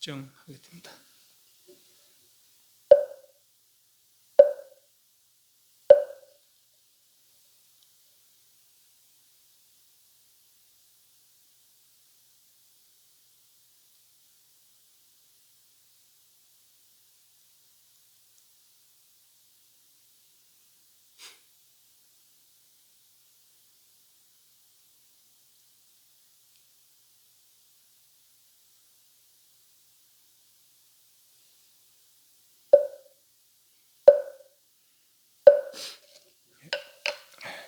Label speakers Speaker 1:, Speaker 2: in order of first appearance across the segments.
Speaker 1: 측정하겠습니다.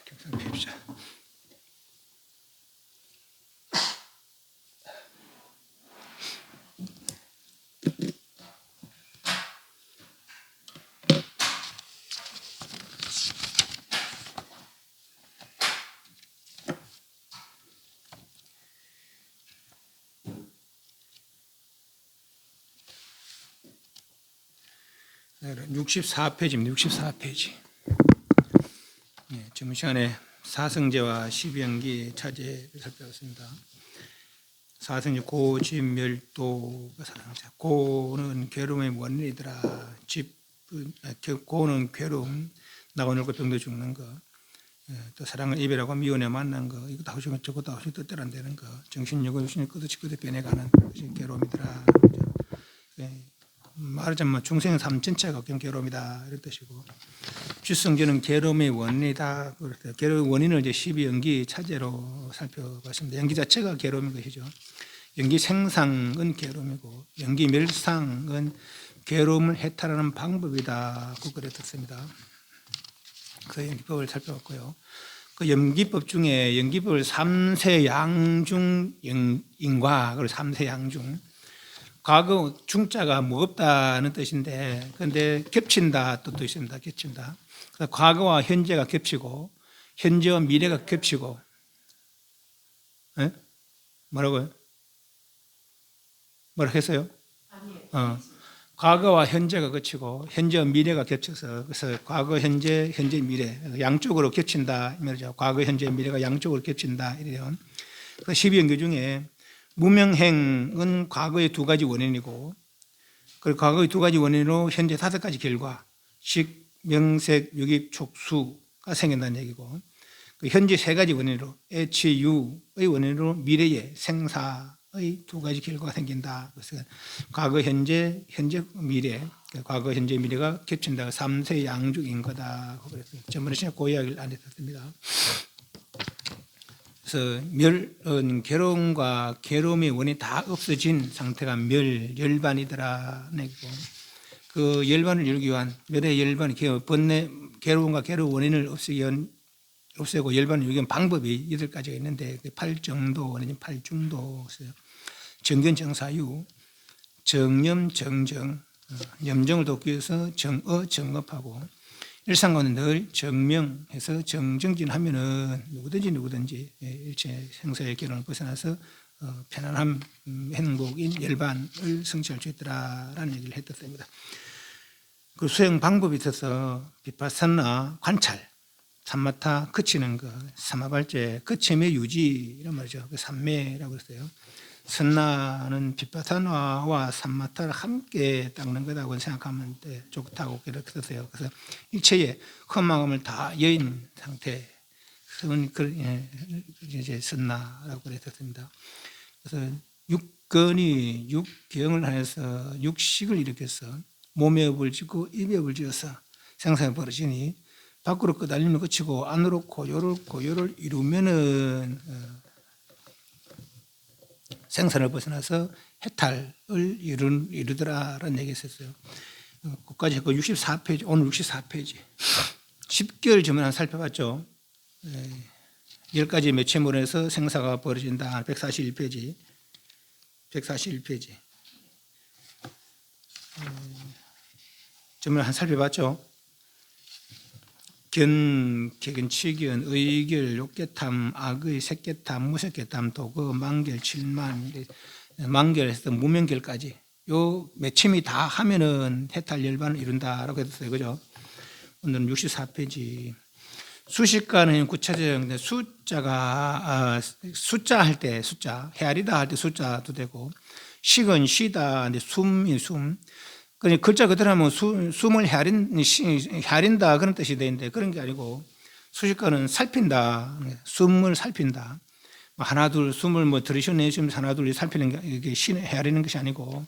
Speaker 1: 경상 펴십시오. 네, 64페이지입니다. 64페이지. 지금 시간에 사성제와 십연기 차제를 살펴봤습니다. 사성제 고집멸도가 사성제. 고는 괴로움의 원인이더라. 고는 괴로움, 나오는 거 병도 죽는 거. 또 사랑을 이별하고 미워내 만난 거. 이것도 하시면 저것도 하시면 뜻대로 안 되는 거. 정신력은 육신을 끝없이 변해가는 것이 괴로움이더라. 말하자면 중생 삶 전체가 괴로움이다 이런 뜻이고, 쥐성제는 괴로움의 원인이다. 괴로움의 원인을 이제 12연기 차제로 살펴봤습니다. 연기 자체가 괴로움인 것이죠. 연기 생상은 괴로움이고 연기 멸상은 괴로움을 해탈하는 방법이다. 그랬었습니다. 그 연기법을 살펴봤고요. 그 연기법 중에 연기법을 3세 양중 인과, 그리고 3세 양중. 과거 중자가 무겁다는 뜻인데, 그런데 겹친다 뜻도 있습니다. 겹친다. 과거와 현재가 겹치고, 현재와 미래가 겹치고, 에? 뭐라고요? 뭐라고 했어요? 과거와 현재가 겹치고, 현재와 미래가 겹쳐서, 그래서 과거, 현재, 미래, 양쪽으로 겹친다. 이 말이죠. 과거, 현재, 미래가 양쪽으로 겹친다. 이래요. 그 12연기 중에 무명행은 과거의 두 가지 원인이고, 그리고 과거의 두 가지 원인으로 현재 5가지 결과, 식, 명색, 유깁, 촉수가 생긴다는 얘기고, 그 현재 3가지 원인으로 애치, 유의 원인으로 미래의 생사의 2가지 결과가 생긴다. 그래서 과거, 현재, 미래, 과거, 현재, 미래가 겹친다. 3세 양중인 거다. 그래서 전번에 그 이야기를 안 했었습니다. 그래서 괴로움과 괴로움의 원인이 다 없어진 상태가 열반이더라. 그 열반을 이루기 위한 멸의 열반, 괴로움과 괴로운 원인을 없애고 열반을 이루기 위한 방법이 8가지가 있는데, 8정도, 8중도, 정견, 정사유, 정념, 정정, 염정을 돕기 위해서 정업하고, 일상 가운데 늘 정명해서 정정진하면은 누구든지 일체 생사의 결혼을 벗어나서 편안함, 행복인 열반을 성취할 수 있더라라는 얘기를 했었습니다. 그 수행 방법이 있어서 비파사나 관찰, 삼마타 그치는 거, 사마발제 그침의 유지 이런 말이죠. 그 삼매라고 했어요. 선나는 비파사나와 삼마타를 함께 닦는 거라고 생각하면 좋다고 그렇게 썼어요. 그래서 일체의 험함을 다 여인 상태, 이제 선나라고 그랬었습니다. 그래서 육건이 육경을 하여서 육식을 일으켜서 몸에 업을 짓고 입에 업을 지어서 생사가 벌어지니 밖으로 끄달림을 그치고 안으로 고요를 이루면은 생산을 벗어나서 해탈을 이루더라라는 얘기가 있었어요. 그까지 했고 64페이지, 오늘 64페이지. 10개월 전에 살펴봤죠. 10가지 매체물에서 생사가 벌어진다. 141페이지. 141페이지. 전에 살펴봤죠. 격연, 치견, 의결, 욕계탐, 악의, 색계탐, 무색계탐, 도거, 만결, 칠만, 만결에서 무명결까지 요 매침이 다 하면은 해탈 열반을 이룬다라고 했어요. 그죠? 오늘은 64페이지. 수식가는 구체적인 숫자가 숫자 할 때 헤아리다 할 때 숫자도 되고, 식은 쉬다, 근데 숨이 숨. 그냥 글자 그대로 하면 숨을 헤아린다 그런 뜻이 되는데 그런 게 아니고 수식어는 살핀다, 숨을 살핀다. 하나 둘 숨을 뭐 들이쉬면 내쉬면서 하나 둘 살피는 게 이게 헤아리는 것이 아니고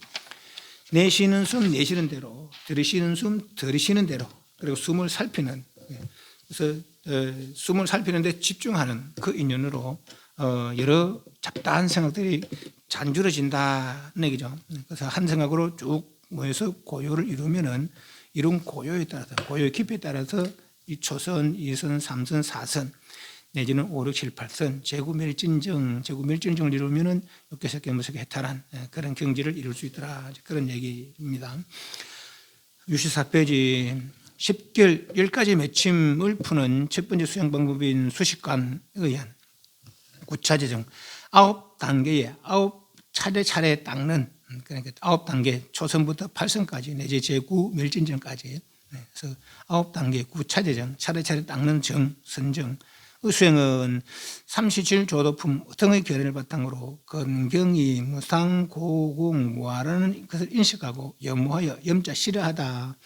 Speaker 1: 내쉬는 숨 내쉬는 대로, 들이쉬는 숨 들이쉬는 대로, 그리고 숨을 살피는, 그래서 숨을 살피는데 집중하는 그 인연으로 여러 잡다한 생각들이 잔줄어진다는 얘기죠. 그래서 한 생각으로 쭉 모여서 고요를 이루면은 이룬 고요에 따라서, 고요의 깊이에 따라서 이 초선, 2선, 3선, 4선 내지는 5, 6, 7, 8선 제구멸진정을 이루면은 육개석개 무석개 해탈한 그런 경지를 이룰 수 있더라, 그런 얘기입니다. 64페이지 10결 10가지 맺힘을 푸는 첫 번째 수행 방법인 수식관에 의한 구차재정 9단계에 9차례 닦는, 그러니까 9단계 초선부터 8선까지 내지 제구 멸진정까지, 그래서 9단계 구차재정 차례차례 닦는 정, 선정. 수행은 삼시질조도품 등의 결연을 바탕으로 건경이 무상고공 무아라는 것을 인식하고 염무하여 염자 싫어하다,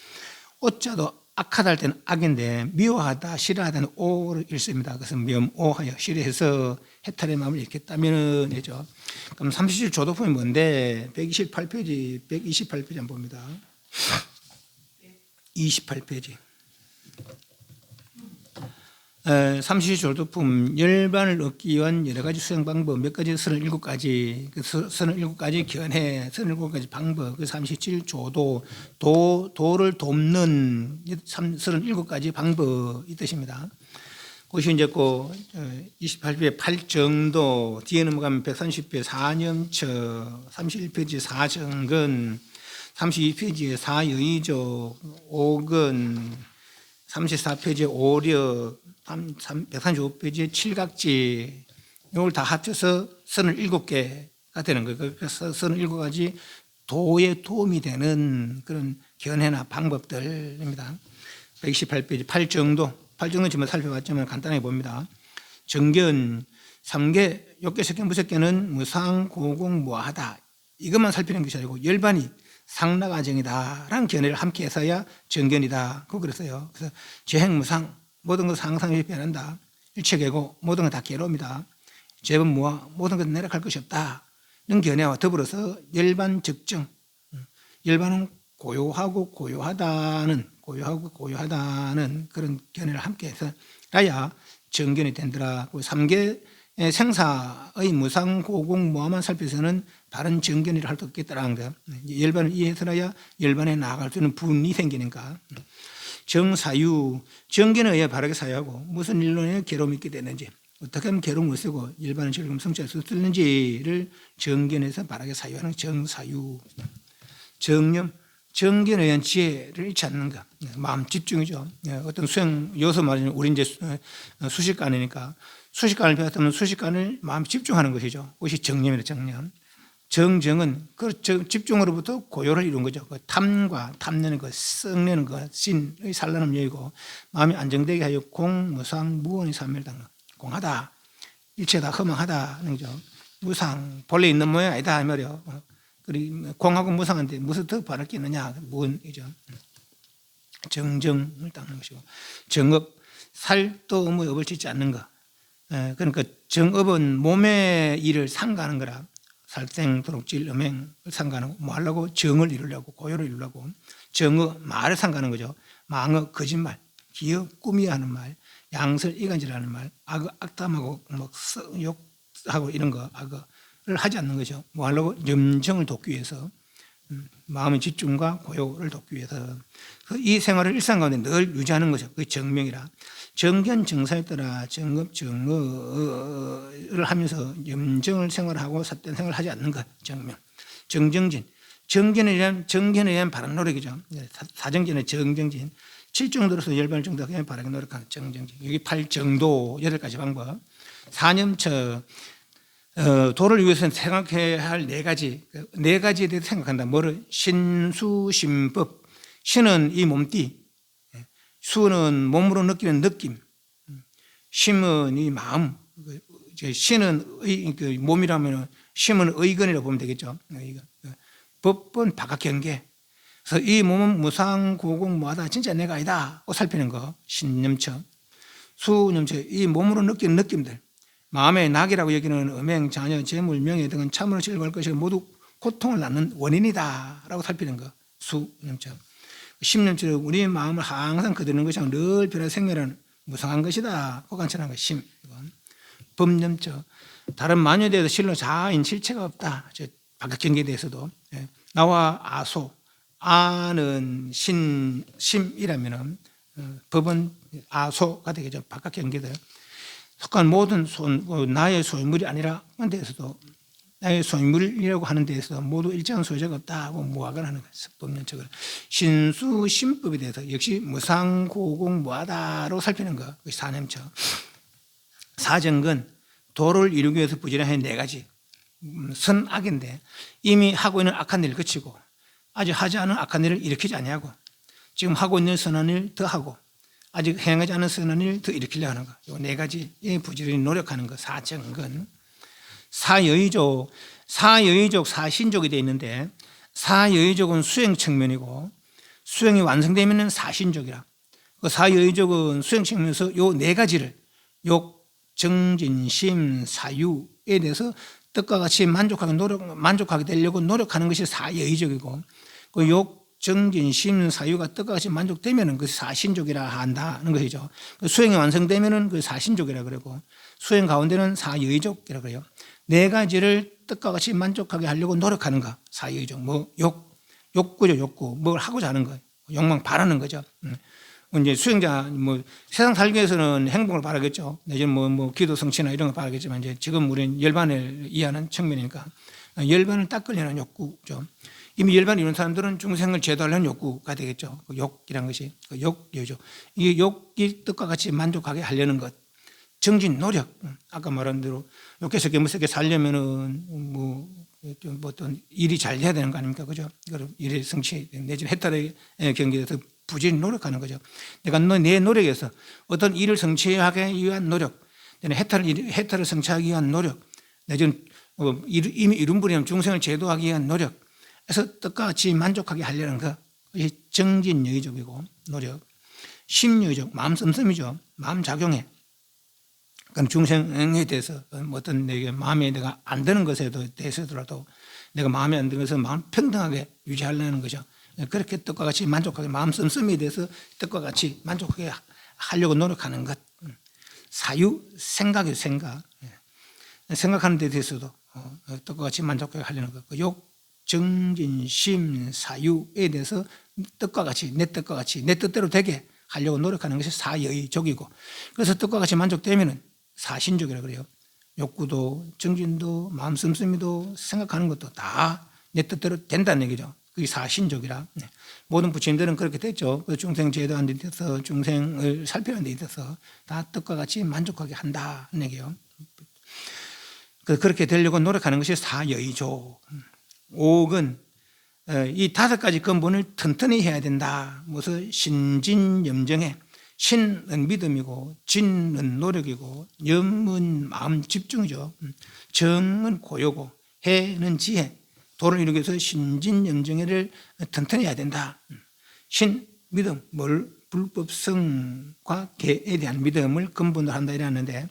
Speaker 1: 오자도 악하다 할 때는 악인데 미워하다 싫어하다는 오를 읽습니다. 그래서 염오하여 싫어해서 해탈의 마음을 읽겠다면 되죠. 그럼 삼시질조도품이 뭔데? 128페이지 128페이지 한번 봅니다. 28페이지 삼시조도품 열반을 얻기 위한 여러 가지 수행 방법 몇 가지 37가지, 그 37가지 견해, 37가지 방법, 그 37조도, 도를 돕는 37가지 방법이 뜻입니다. 그것이 이제 그 28페이지 8정도, 뒤에 넘어가면 130페이지 4년처, 31페이지 4정근, 32페이지에 4여의조, 5근, 34페이지에 오력, 135페이지에 칠각지, 이걸 다 합쳐서 37개가 되는 거예요. 그래서 37가지 도에 도움이 되는 그런 견해나 방법들입니다. 128페이지 8정도 지금 살펴봤지만 간단하게 봅니다. 정견 3개, 욕계석계 무석계는 무상고공 무아하다, 이것만 살피는 것이 아니고 열반이 상락아정이다라는 견해를 함께 해서야 정견이다, 그거 그랬어요. 그래서 재행무상, 모든 것은 항상 변한다, 일체계고 모든 건 다 괴로움이다, 재번무아, 모든 것은 내려갈 것이 없다는 견해와 더불어서 열반 적정, 열반은 고요하고 고요하다는 그런 견해를 함께 해서야 정견이 된다라. 3개 생사의 무상고공무아만 살펴서는 다른 정견이라 할 수 없겠다라는 거. 열반을 이해해서야 열반에 나아갈 수 있는 분이 생기니까. 정사유, 정견에 의해 바르게 사유하고 무슨 일로 인해 괴로움이 있게 되는지, 어떻게 하면 괴로움을 쓰고 열반을 즐거움 성취할 수 있는지를 정견에서 바르게 사유하는 정사유. 정념, 정견에 의한 지혜를 잃지 않는 것, 마음 집중이죠. 어떤 수행 요소 말하자면 우리 이제 수식관이니까 수식관을 배웠다면 수식관을 마음 집중하는 것이죠. 그것이 정념이다, 정념. 정정은 그 집중으로부터 고요를 이룬 거죠. 그 탐과 탐내는 것, 썩내는 것, 신의 산란함 여의고 마음이 안정되게 하여 공, 무상, 무원의 삼멸당. 공하다, 일체다, 허망하다는 거죠. 무상, 본래 있는 모양 아니다 이 말이요. 그리고 공하고 무상한데 무슨 더 바랄 게 있느냐, 무원이죠. 정정을 닦는 것이고, 정업, 살도 의무에 업을 짓지 않는 것. 그러니까 정업은 몸의 일을 삼가하는 거라. 살생, 도둑질, 음행을 삼가하는 거. 뭐 하려고? 정을 이루려고, 고요를 이루려고. 정어, 말을 삼가하는 거죠. 망어, 거짓말, 기어, 꾸미야 하는 말, 양설, 이간질하는 말, 악어, 악담하고 뭐 욕하고 이런 거, 악어를 하지 않는 거죠. 뭐 하려고? 염정을 돕기 위해서, 마음의 집중과 고요를 돕기 위해서 이 생활을 일상 가운데 늘 유지하는 거죠. 그게 정명이라. 정견 정사에 따라 정업 정어를 하면서 염정을 생활하고 삿된 생활을 하지 않는 것, 정명. 정정진, 정견에 의한 바른 노력이죠. 사정진의 정정진, 7정도로서 10발 정도 그냥 바르게 노력하는 정정진. 여기 8정도 8가지 방법. 4년처 도를 위해서는 생각해야 할 4가지에 대해서 생각한다. 뭐를? 신수신법. 신은 이 몸띠, 수는 몸으로 느끼는 느낌, 심은 이 마음. 신은 몸이라면 심은 의건이라고 보면 되겠죠. 법본 바깥경계. 그래서 이 몸은 무상고공무하다. 진짜 내가 아니다. 고 살피는 거. 신념처. 수념처. 이 몸으로 느끼는 느낌들. 마음의 낙이라고 여기는 음행, 자녀, 재물, 명예 등은 참으로 즐거울 것이고 모두 고통을 낳는 원인이다. 라고 살피는 거. 수념처. 심념처. 우리 마음을 항상 거두는 것이 늘 변화 생멸하는 무상한 것이다. 고 관찰하는 거. 심. 법념처. 다른 만유에 대해서 실로 자인 실체가 없다. 바깥경계에 대해서도. 나와 아소. 아는 심이라면 법은 아소가 되겠죠. 바깥 경계들 속한 모든 나의 소유물이 아니라 하는 데에서도 나의 소유물이라고 하는 데에서도 모두 일정한 소유자가 없다고 무학을 하는 것이 법론적으로. 신수심법에 대해서 역시 무상고공무하다로 살피는 것. 사념처. 사정근 도를 이루기 위해서 부지런한 네 가지 선악인데 이미 하고 있는 악한 일을 그치고 아직 하지 않은 악한 일을 일으키지 아니하고 지금 하고 있는 선한 일 더 하고 아직 행하지 않은 선한 일 더 일으키려 하는 것. 이 네 가지에 부지런히 노력하는 것. 사정근. 사여의족. 사여의족 사신족이 되어 있는데 사여의족은 수행 측면이고 수행이 완성되면 사신족이라. 그 사여의족은 수행 측면에서 이 네 가지를 욕, 정진, 심, 사유에 대해서 뜻과 같이 만족하게 되려고 노력하는 것이 사여의족이고 그 욕, 정진, 심, 사유가 뜻과 같이 만족되면 그 사신족이라 한다는 것이죠. 수행이 완성되면 그 사신족이라 그러고 수행 가운데는 사여의족이라 그래요. 네 가지를 뜻과 같이 만족하게 하려고 노력하는 거. 사여의족. 뭐 욕구죠, 욕구. 뭘 하고자 하는 거. 욕망 바라는 거죠. 이제 수행자 세상 살기 위해서는 행복을 바라겠죠. 내지는 뭐 기도 성취나 이런 거 바라겠지만 이제 지금 우리는 열반을 이해하는 측면이니까 열반을 닦으려는 욕구죠. 이미 열반을 이룬 사람들은 중생을 제도하려는 욕구가 되겠죠. 그 욕이란 것이 욕이죠. 이 욕이 뜻과 같이 만족하게 하려는 것. 정진 노력. 아까 말한 대로 욕해서 개무스럽게 살려면은 뭐 어떤 일이 잘 돼야 되는 거 아닙니까, 그죠? 일의 성취 내지는 해탈의 경계에서 부지런히 노력하는 거죠. 내가 내 노력에서 어떤 일을 성취하기 위한 노력, 해탈을 성취하기 위한 노력, 내지는 이미 이룬 분이면 중생을 제도하기 위한 노력, 그래서 뜻과 같이 만족하게 하려는 것이 정진여의족이고 노력. 심여의족, 마음 씀씀이죠. 마음 작용해. 그럼 중생에 대해서 어떤 내게 마음에 내가 안 드는 것에 대해서라도 내가 마음에 안 드는 것을 마음 평등하게 유지하려는 거죠. 그렇게 뜻과 같이 만족하게 마음 씀씀이에 대해서 뜻과 같이 만족하게 하려고 노력하는 것. 사유, 생각이죠. 생각하는 데 대해서도 뜻과 같이 만족하게 하려는 것. 욕, 정진, 심, 사유에 대해서 뜻과 같이 내 뜻과 같이 내 뜻대로 되게 하려고 노력하는 것이 사여의족이고 그래서 뜻과 같이 만족되면 사신족이라고 그래요. 욕구도 정진도 마음 씀씀이도 생각하는 것도 다 내 뜻대로 된다는 얘기죠. 그게 사신족이라. 모든 부처님들은 그렇게 됐죠. 중생 제도하는 데 있어서 중생을 살피는 데 있어서 다 뜻과 같이 만족하게 한다는 얘기예요. 그렇게 되려고 노력하는 것이 사여의족. 옥은 이 다섯 가지 근본을 튼튼히 해야 된다. 무슨 신진염정해. 신은 믿음이고 진은 노력이고 염은 마음 집중이죠. 정은 고요고 해는 지혜. 도를 이루기 위해서 신진염정해를 튼튼히 해야 된다. 신, 믿음, 불법성과 계에 대한 믿음을 근본으로 한다 이랬는데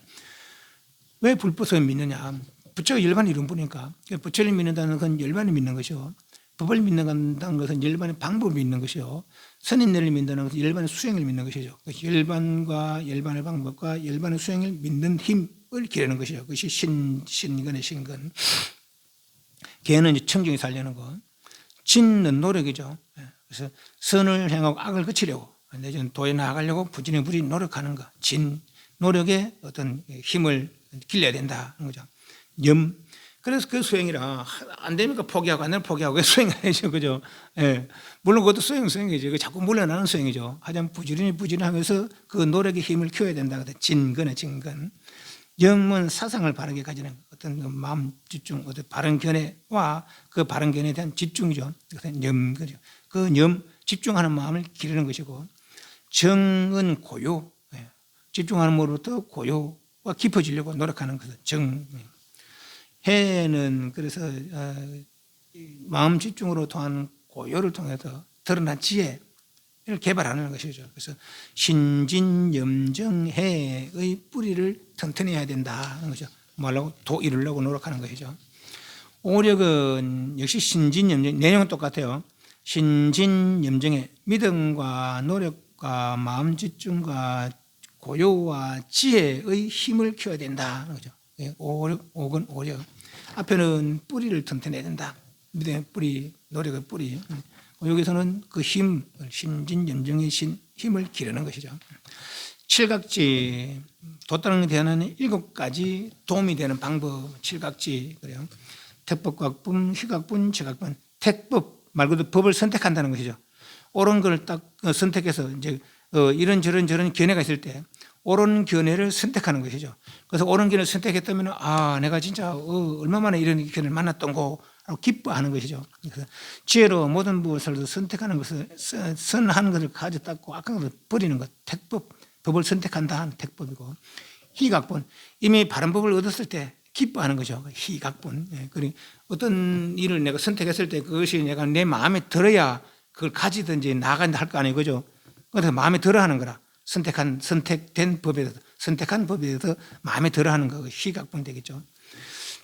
Speaker 1: 왜 불법성을 믿느냐. 부처가 열반을 이룬 분이니까 부처를 믿는다는 건 열반을 믿는 것이요. 법을 믿는다는 것은 열반의 방법을 믿는 것이요. 선인들을 믿는다는 것은 열반의 수행을 믿는 것이죠. 열반과 열반의 방법과 열반의 수행을 믿는 힘을 기르는 것이죠. 그것이 신근의 신근. 개는 청정히 살려는 것. 진은 노력이죠. 그래서 선을 행하고 악을 그치려고 내지는 도에 나아가려고 부지런히 노력하는 것. 진, 노력에 어떤 힘을 길러야 된다는 거죠. 염. 그래서 그 수행이라 안 되니까 포기하고 안 되면 포기하고 수행해야죠, 그죠? 예. 물론 그것도 수행이죠. 그 자꾸 물러나는 수행이죠. 하지만 부지런히 하면서 그 노력의 힘을 키워야 된다. 진근의 진근. 염은 사상을 바르게 가지는 어떤 그 마음 집중, 어떤 바른 견해와 그 바른 견해에 대한 집중이죠. 그것은 염, 그죠? 그 염, 집중하는 마음을 기르는 것이고, 정은 고요. 예. 집중하는 마음으로부터 고요가 깊어지려고 노력하는 것은 정. 해는 그래서 마음 집중으로 통한 고요를 통해서 드러난 지혜를 개발하는 것이죠. 그래서 신진염정해의 뿌리를 튼튼히 해야 된다는 거죠. 뭐라고? 도 이루려고 노력하는 것이죠. 오력은 역시 신진염정, 내용은 똑같아요. 신진염정해, 믿음과 노력과 마음 집중과 고요와 지혜의 힘을 키워야 된다는 거죠. 옥은 오력. 앞에는 뿌리를 튼튼해야 된다. 믿음의 뿌리, 노력의 뿌리. 여기서는 그 힘, 신진염정의 힘을 기르는 것이죠. 칠각지, 도따르는 대안하는 7가지 도움이 되는 방법, 칠각지. 그래요. 택법각분, 희각분, 지각분. 택법 말 그대로 법을 선택한다는 것이죠. 옳은 걸 딱 선택해서 이제 이런저런 견해가 있을 때 옳은 견해를 선택하는 것이죠. 그래서 옳은 견해를 선택했다면 내가 진짜 얼마만에 이런 견해를 만났던 거 라고 기뻐하는 것이죠. 그래서 지혜로 모든 무엇을 선택하는 것을 선한 것을 가져닦고 악한 것을 버리는 것, 택법, 법을 선택한다 하는 택법이고, 희각분, 이미 바른 법을 얻었을 때 기뻐하는 거죠. 희각분. 그리고 어떤 일을 내가 선택했을 때 그것이 내가 내 마음에 들어야 그걸 가지든지 나간다 할 거 아니에요. 그죠? 그래서 마음에 들어 하는 거라. 선택된 법에 대해서, 선택한 법에 대해서 마음에 들어 하는 거, 희각분 되겠죠.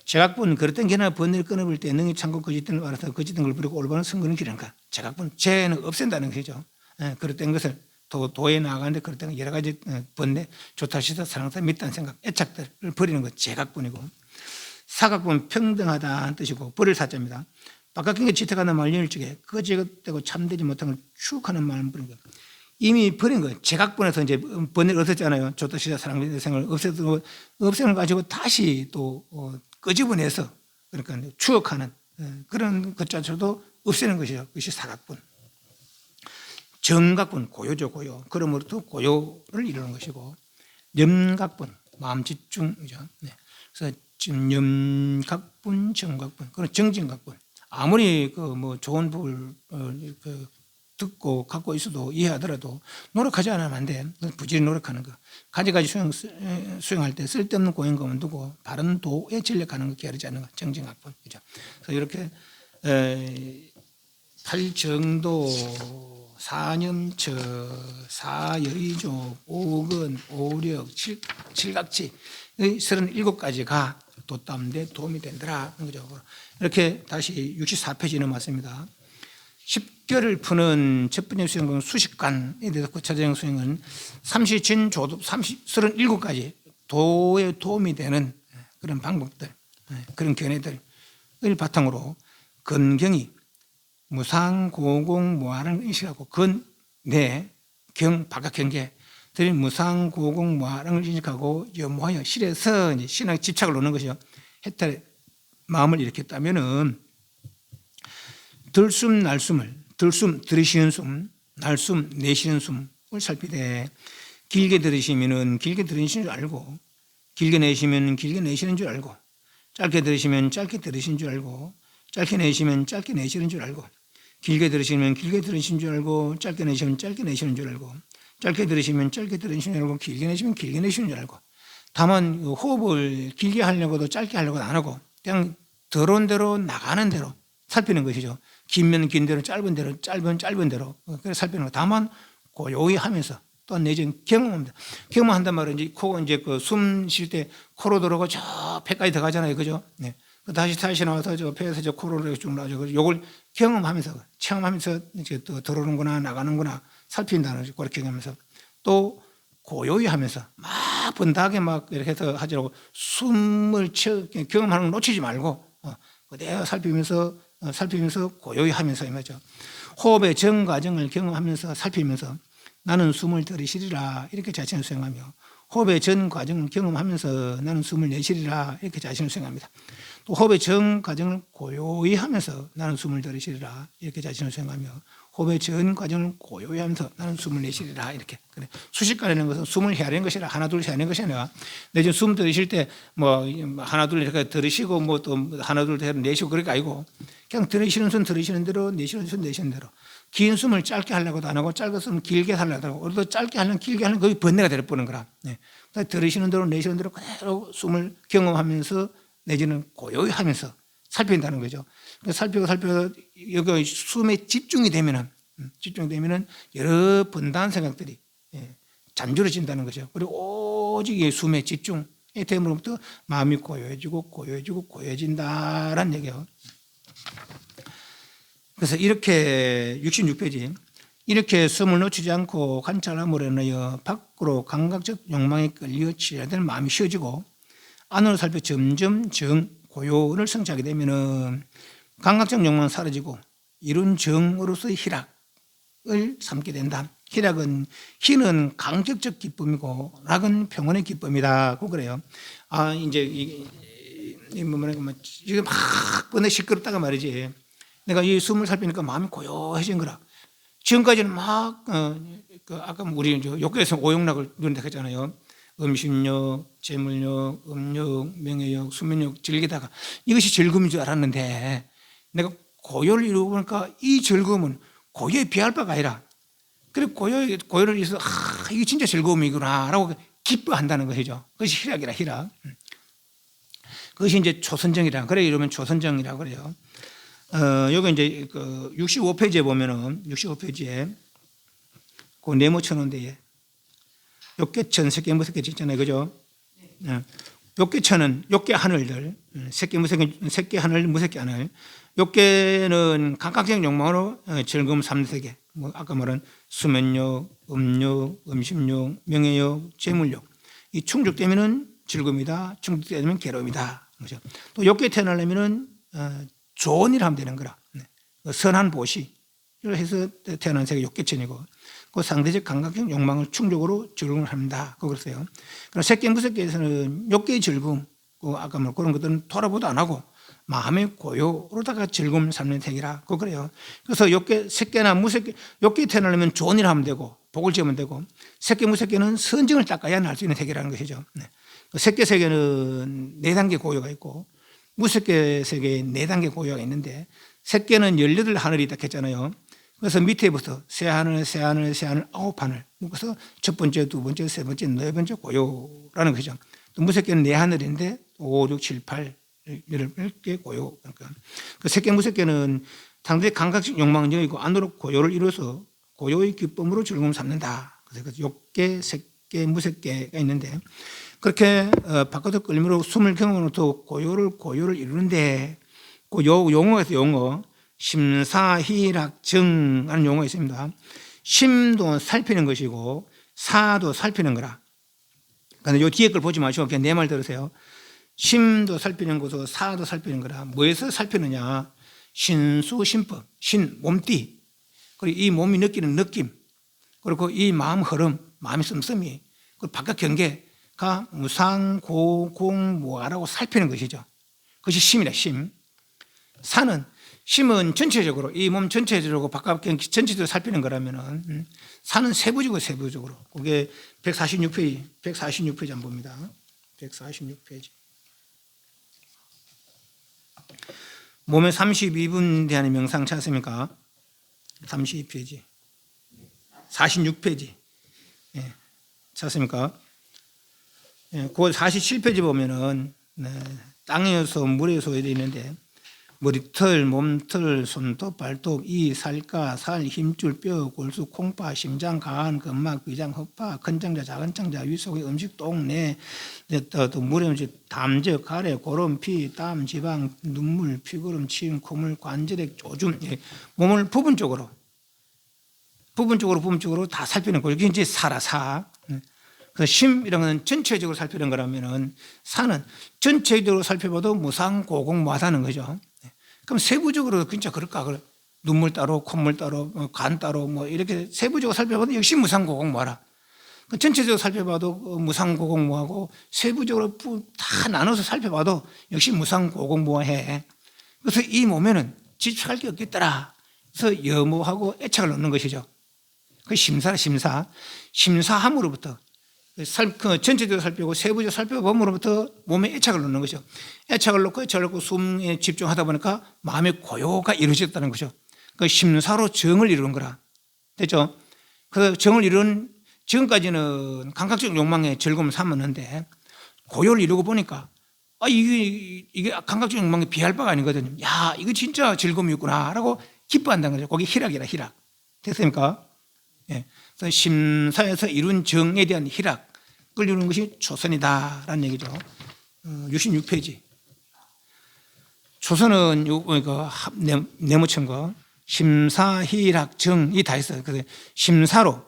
Speaker 1: 제각분, 그릇된 견해나 번뇌를 끊어볼 때 능히 참고 거짓된 걸 알아서 거짓된 걸 버리고 올바른 선거는 기른가. 제각분, 죄는 없앤다는 것이죠. 그릇된 것을 도에 나아가는데 그릇된 여러 가지 번뇌, 좋다 싫다 사랑다 믿다는 생각, 애착들을 버리는 것, 제각분이고. 사각분, 평등하다는 뜻이고 벌을 사자입니다. 바깥인 게 지택하는 말년일 적에 그거 제것되고 참되지 못한 걸 추억하는 마음을 버린 것. 이미 버린 거예요. 제각분에서 이제 번뇌를 없앴잖아요. 좋다 싫다 사랑다 생각을 없애는 가지고 다시 또 끄집어내서 그러니까 추억하는 그런 것 자체도 없애는 것이죠. 그것이 사각분. 정각분, 고요죠, 고요. 그러므로도 고요를 이루는 것이고, 염각분, 마음 집중이죠. 그래서 지금 염각분, 정각분, 그런 정진각분. 아무리 좋은 법을 듣고 갖고 있어도 이해하더라도 노력하지 않으면 안 돼. 부지런히 노력하는 거. 가지가지 수행할 때 쓸데없는 고행감은 두고 바른 도에 전력하는 거 게으르지 않는 거. 정진각분. 그죠? 그래서 이렇게 팔정도, 사념처, 사여의족, 오근, 오력, 칠각지 37가지가 도담대 도움이 된다라 하는 거죠. 이렇게 다시 64페이지 넘어왔습니다. 10결을 푸는 첫 번째 수행은 수식관에 대해서 구체적인 수행은 삼시진 조도 37가지 도에 도움이 되는 그런 방법들, 그런 견해들을 바탕으로 건경이 무상고공무아를 인식하고 바깥경계 무상고공무아를 인식하고 염호하여 실에서 이제 신앙에 집착을 놓는 것이요. 해탈의 마음을 일으켰다면은 들숨 날숨을 들이쉬는 숨, 날숨 내쉬는 숨을 살피되 길게 들으시면은 길게 들으시는 줄 알고 길게 내쉬면 길게 내쉬는 줄 알고 짧게 들으시면 짧게 들으시는 줄 알고 짧게 내쉬면 짧게 내쉬는 줄 알고 길게 들으시면 길게 들으시는 줄 알고 짧게 내쉬면 짧게 내쉬는 줄 알고 짧게 들으시면 짧게 들으시는 줄 알고 길게 내쉬면 길게 내쉬는 줄 알고 다만 호흡을 길게 하려고도 짧게 하려고도 안 하고 그냥 들어온 대로 나가는 대로 살피는 것이죠. 길면 긴 대로 짧은 대로 짧은 대로 그래서 살피는 거. 다만 고요히 하면서 또 내지는 경험합니다. 경험한단 말은 이제 숨 쉴 때 코로 들어오고 저 폐까지 들어가잖아요. 그죠? 네. 다시 나와서 저 폐에서 저 코로 쭉 나오죠. 이걸 경험하면서 체험하면서 이제 또 들어오는구나 나가는구나 살핀다는 거죠. 그렇게 경험하면서 또 고요히 하면서 막 번다하게 막 이렇게 해서 하지라고 숨을 경험하는 걸 놓치지 말고 그대로 살피면서 고요히 하면서 이거죠. 호흡의 전 과정을 경험하면서 살피면서 나는 숨을 들이쉬리라 이렇게 자신을 수행하며 호흡의 전 과정을 경험하면서 나는 숨을 내쉬리라 이렇게 자신을 수행합니다. 또 호흡의 전 과정을 고요히 하면서 나는 숨을 들이쉬리라 이렇게 자신을 수행하며 호흡의 전 과정을 고요히 하면서 나는 숨을 내쉬리라 이렇게. 그래. 수식관이라는 것은 숨을 헤아리는 것이라 하나 둘 헤아리는 것이 아니라 내지는 숨 들이쉴 때 하나 둘 이렇게 들이쉬고 또 하나 둘 내쉬고 그럴 게 아니고 그냥 들이쉬는 순 들이쉬는 대로 내쉬는 순 내쉬는 대로 긴 숨을 짧게 하려고도 안 하고 짧은 숨을 길게 하려고 하고 오히려 짧게 하려면 길게 하려면 거의 번뇌가 되어버리는 거라. 네. 들이쉬는 대로 내쉬는 대로 그대로 숨을 경험하면서 내지는 고요히 하면서 살핀다는 거죠. 살펴서 여기 숨에 집중이 되면은 여러 번다한 생각들이 잠들어진다는 거죠. 그리고 오직 이 숨에 집중이 됨으로부터 마음이 고요해지고 고요해진다라는 얘기예요. 그래서 이렇게 66페이지 이렇게 숨을 놓치지 않고 관찰함으로 인하여 밖으로 감각적 욕망에 끌려 치려될 마음이 쉬어지고 안으로 살펴 점점 고요를 성취하게 되면은 감각적 욕망은 사라지고 이룬 정으로서의 희락을 삼게 된다. 희는 강적적 기쁨이고 락은 평온의 기쁨이다. 그래요. 이제 지금 막 뻔해 시끄럽다가 말이지. 내가 이 숨을 살피니까 마음이 고요해진 거라. 지금까지는 막 아까 우리 욕구에서 오욕락을 누린다 했잖아요. 음식욕, 재물욕, 음욕, 명예욕, 수면욕 즐기다가 이것이 즐거움인 줄 알았는데 내가 고요를 이루고 보니까 이 즐거움은 고요에 비할 바가 아니라 그래 고요를 위해서 이게 진짜 즐거움이구나라고 기뻐한다는 것이죠. 그것이 희락이라 희락. 그것이 이제 초선정이라 그래 이러면 초선정이라고 그래요. 여기 이제 65페이지에 보면은 65페이지에 그 네모쳐놓은 데에 욕계천, 색계, 무색계 있잖아요, 그죠? 욕계천은 욕계 하늘들, 색계 하늘, 무색계 하늘. 욕계는 감각적 욕망으로 즐거움 3세계. 아까 말한 수면욕, 음욕, 음식욕, 명예욕, 재물욕. 이 충족되면은 즐거움이다. 충족되면 괴로움이다. 그죠? 또 욕계 태어나려면은 좋은 일 하면 되는 거라. 선한 보시를 해서 태어난 세계 욕계천이고, 그 상대적 감각적 욕망을 충족으로 즐거움을 합니다. 그랬어요. 그럼 색계 무색계에서는 욕계의 즐거움, 아까 뭐 그런 것들은 돌아보도 안 하고 마음의 고요로다가 즐거움을 삼는 세계라. 그래요. 그래서 욕계, 색계나 무색계, 욕계 태어나려면 좋은 일 하면 되고 복을 지으면 되고, 색계 무색계는 선정을 닦아야 날 수 있는 세계라는 것이죠. 색계 세계는 4단계 고요가 있고 무색계 세계에 4단계 고요가 있는데 색계는 18하늘이 있다 했잖아요. 그래서 밑에부터 새하늘, 새하늘, 새하늘, 9하늘. 그래서 첫 번째, 두 번째, 세 번째, 네 번째 고요라는 것이죠. 또 무색계는 4하늘인데 5, 6, 7, 8 10개 고요. 그러니까 그 색계 무색계는 상대의 감각적 욕망을 여기고 안으로 고요를 이루어서 고요의 기쁨으로 즐거움을 삼는다. 그래서 욕계, 색계, 무색계가 있는데 그렇게 바깥으로 끌림으로 숨을 경험으로부터 고요를 이루는데 그 용어가 있어요. 용어. 심사희락정하는 용어가 있습니다. 심도 살피는 것이고 사도 살피는 거라. 그런데 이 뒤에 걸 보지 마시고 그냥 내 말 들으세요. 심도 살피는 것이고 사도 살피는 거라. 뭐에서 살피느냐? 신수심법, 신, 몸띠. 그리고 이 몸이 느끼는 느낌. 그리고 이 마음 흐름, 마음의 씀씀이. 그리고 바깥 경계가 무상고공무아라고 살피는 것이죠. 그것이 심이다, 심. 사는 심은 전체적으로 이 몸 전체적으로 바깥 전체적으로 살피는 거라면은 사는 세부적으로 그게 146페이지 한번 봅니다. 146페이지. 몸에 32분 대한 명상 찾습니까? 32페이지. 46페이지. 예, 찾습니까? 예, 그 47페이지 보면은 땅에서 물에서 되어 있는데 머리털, 몸털, 손톱, 발톱, 이, 살가, 살, 힘줄, 뼈, 골수, 콩파, 심장, 간, 근막, 위장, 허파, 큰 창자, 작은 창자, 위속의 음식, 똥, 내, 또 물의 음식, 담즙, 가래, 고름, 피, 땀, 지방, 눈물, 피고름, 침, 콧물, 관절액, 조줌, 몸을 부분적으로 다 살피는 거예요. 이게 이제 사. 그 심이라는 건 전체적으로 살피는 거라면은 사는 전체적으로 살펴봐도 무상고공무하다는 거죠. 그럼 세부적으로 진짜 그럴까? 눈물 따로, 콧물 따로, 간 따로, 뭐 이렇게 세부적으로 살펴봐도 역시 무상고공무하라. 전체적으로 살펴봐도 무상고공무하고 세부적으로 다 나눠서 살펴봐도 역시 무상고공무해. 그래서 이 몸에는 집착할 게 없겠더라. 그래서 염호하고 애착을 놓는 것이죠. 그 심사함으로부터 전체적으로 살펴보고 세부적으로 살펴봄으로부터 몸에 애착을 놓는 것이죠. 애착을 놓고 숨에 집중하다 보니까 마음의 고요가 이루어졌다는 것이죠. 그 심사로 정을 이루는 거라. 됐죠? 그 정을 이룬 지금까지는 감각적 욕망에 즐거움을 삼았는데 고요를 이루고 보니까 이게 감각적 욕망에 비할 바가 아니거든요. 야, 이거 진짜 즐거움이었구나라고 기뻐한다는 거죠. 거기 희락이라, 희락. 됐습니까? 예. 그래서 심사에서 이룬 정에 대한 희락을 이루는 것이 초선이다라는 얘기죠. 66페이지. 초선은 네모친 거 심사, 희락, 정이 다 있어요. 그래서 심사로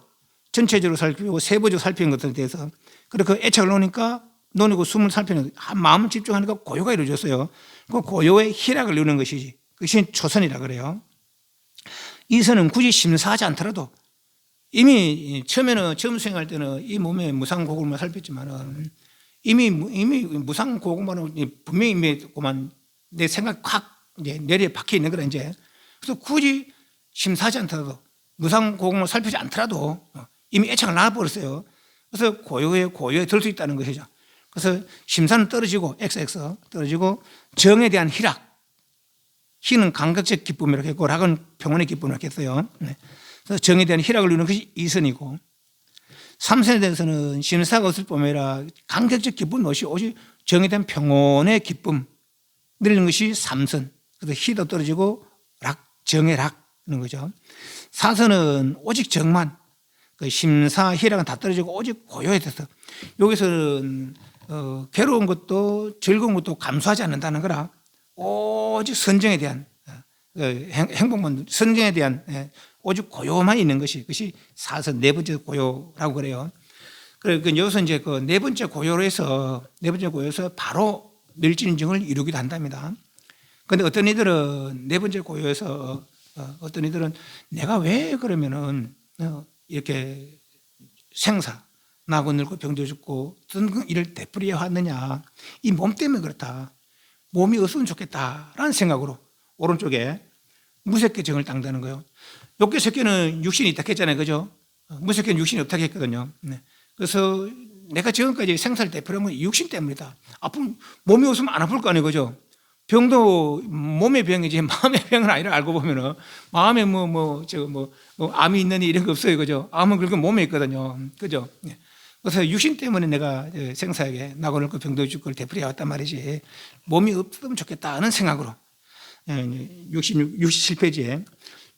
Speaker 1: 전체적으로 살피고 세부적으로 살피는 것들에 대해서 그리고 그 애착을 놓으니까 논이고 숨을 살피는 마음을 집중하니까 고요가 이루어졌어요. 그 고요의 희락을 이루는 것이지. 그것이 초선이라 그래요. 이선은 굳이 심사하지 않더라도 이미 처음에는 처음 수행할 때는 이 몸의 무상고금만 살폈지만은 이미 무상고금만은 분명히 이미 그만 내 생각 확 이제 뇌리에 박혀 있는 거라 이제. 그래서 굳이 심사하지 않더라도 무상고금을 살피지 않더라도 이미 애착을 놔버렸어요. 그래서 고요에 들 수 있다는 것이죠. 그래서 심사는 떨어지고 XX 떨어지고 정에 대한 희락, 희는 감각적 기쁨이라고 했고 락은 평온의 기쁨이라고 했어요. 그래서 정에 대한 희락을 이루는 것이 2선이고 3선에 대해서는 심사가 없을 뿐만 아니라 감각적 기쁨이 없이 오직 정에 대한 평온의 기쁨 이루는 것이 3선. 그래서 희도 떨어지고 락, 정의 락 이런 거죠. 4선은 오직 정만, 그 심사, 희락은 다 떨어지고 오직 고요에 대해서 여기서는 괴로운 것도 즐거운 것도 감수하지 않는다는 거라 오직 선정에 대한 행복만 선정에 대한 오직 고요만 있는 것이 그것이 4선 네 번째 고요라고 그래요. 그래서 여기서 이제 그 네 번째 고요에서 바로 멸진증을 이루기도 한답니다. 그런데 어떤 이들은 네 번째 고요에서 어떤 이들은 내가 왜 그러면은 이렇게 생사 나고 늙고 병도 죽고 어떤 일을 되풀이해 왔느냐, 이 몸 때문에 그렇다, 몸이 없으면 좋겠다라는 생각으로 오른쪽에 무색계 정을 당다는 거예요. 욕계 색계는 육신이 있다 했잖아요, 그죠? 무색계는 육신이 없다 했거든요. 그래서 내가 지금까지 생사를 되풀이하면 육신 때문이다. 아픈 몸이 없으면 안 아플 거 아니에요, 그죠? 병도 몸의 병이지 마음의 병은 아니라 알고 보면은 마음에 암이 있는 이런 거 없어요, 그죠? 암은 그렇게 몸에 있거든요, 그죠? 그래서 육신 때문에 내가 생사에게 나고 늙고 병도 죽고 되풀이해 왔단 말이지 몸이 없으면 좋겠다는 생각으로 67페이지에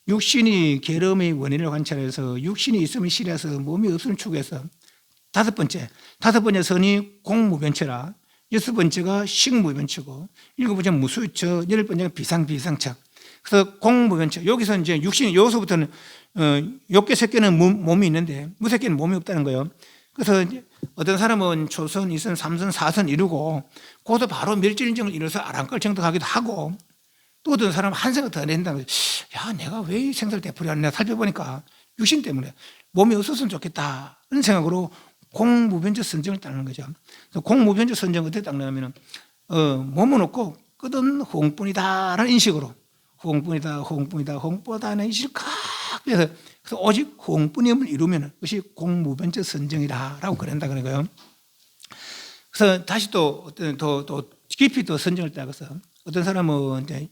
Speaker 1: 육신이 괴로움의 원인을 관찰해서 육신이 있으면 실해서 몸이 없으면 추구해서 다섯 번째 선이 공무변체라, 여섯 번째가 식무변체고 일곱 번째가 무수유처, 여덟 번째가 비상처. 그래서 공무변체 여기서 이제 육신이 여기서부터는 욕계 색계는 몸이 있는데 무색계는 몸이 없다는 거예요. 그래서 어떤 사람은 초선, 2선, 3선, 4선 이루고 거기서 바로 멸진증을 이뤄서 아랑걸 정득하기도 하고 또 어떤 사람은 한 생각 더 낸다는 거예요. 야, 내가 왜 이 생사를 되풀이하느냐 살펴보니까 육신 때문에 몸이 없었으면 좋겠다 그런 생각으로 공무변적 선정을 따는 거죠. 그래서 공무변적 선정을 어떻게 따냐면 몸은 없고 끝은 호응뿐이다라는 인식으로 호응뿐이다는 인식을 각해서 그래서 오직 호응뿐임을 이루면 그것이 공무변적 선정이다라고 그런다 그런 거예요. 그래서 다시 또 깊이 또 선정을 따라서 어떤 사람은 이제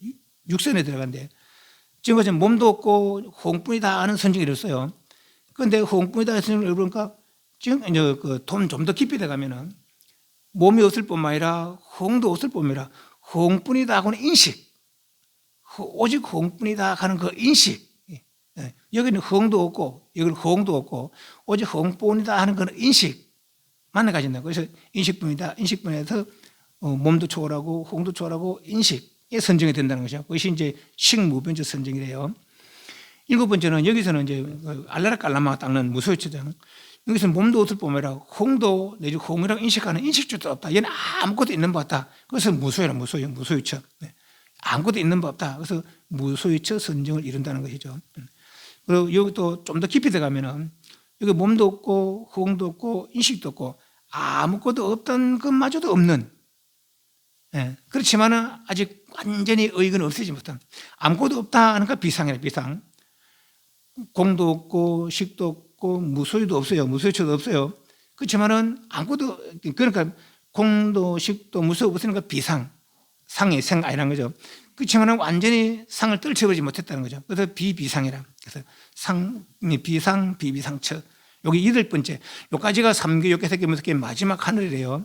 Speaker 1: 육선에 들어간대. 지금까지 몸도 없고 호응뿐이다 하는 선정을 이뤘어요. 그런데 호응뿐이다 선정을 이루니까 지금 이제 좀 더 깊이 들어가면은 몸이 없을 뿐만 아니라 호응도 없을 뿐만 아니라 호응뿐이다 하고는 인식, 오직 호응뿐이다 하는 그 인식. 여기는 호응도 없고 여기는 호응도 없고 오직 호응뿐이다 하는 그 인식만 가진다. 그래서 인식뿐에서 몸도 초월하고 호응도 초월하고 인식에 선정이 된다는 것이죠. 그것이 이제 식무변적 선정이래요. 일곱 번째는 여기서는 이제 알라라깔라마 닦는 무소유처잖아요. 여기서는 몸도 없을 뿐만 아니라 호응도 내지 호응이라고 인식하는 인식주도 없다. 얘는 아무것도 있는 법 없다. 그래서 무소유처. 아무것도 있는 법 없다. 그래서 무소유처 선정을 이룬다는 것이죠. 그리고 여기 또 좀 더 깊이 들어가면은 여기 몸도 없고 호응도 없고 인식도 없고 아무것도 없던 것마저도 없는. 그렇지만은 아직 완전히 의익은 없애지 못한 아무것도 없다 하는 거 비상이라 비상. 공도 없고 식도 없고 무소유도 없어요. 무소유처도 없어요. 그렇지만은 아무것도 그러니까 공도 식도 무소유 없으니까 비상. 상이 생 아니라는 거죠. 그렇지만은 완전히 상을 떨쳐버리지 못했다는 거죠. 그래서 비비상이라. 그래서 비상, 비비상처. 여기 여덟 번째. 여기까지가 3개, 6개, 3개, 무섭게 마지막 하늘이래요.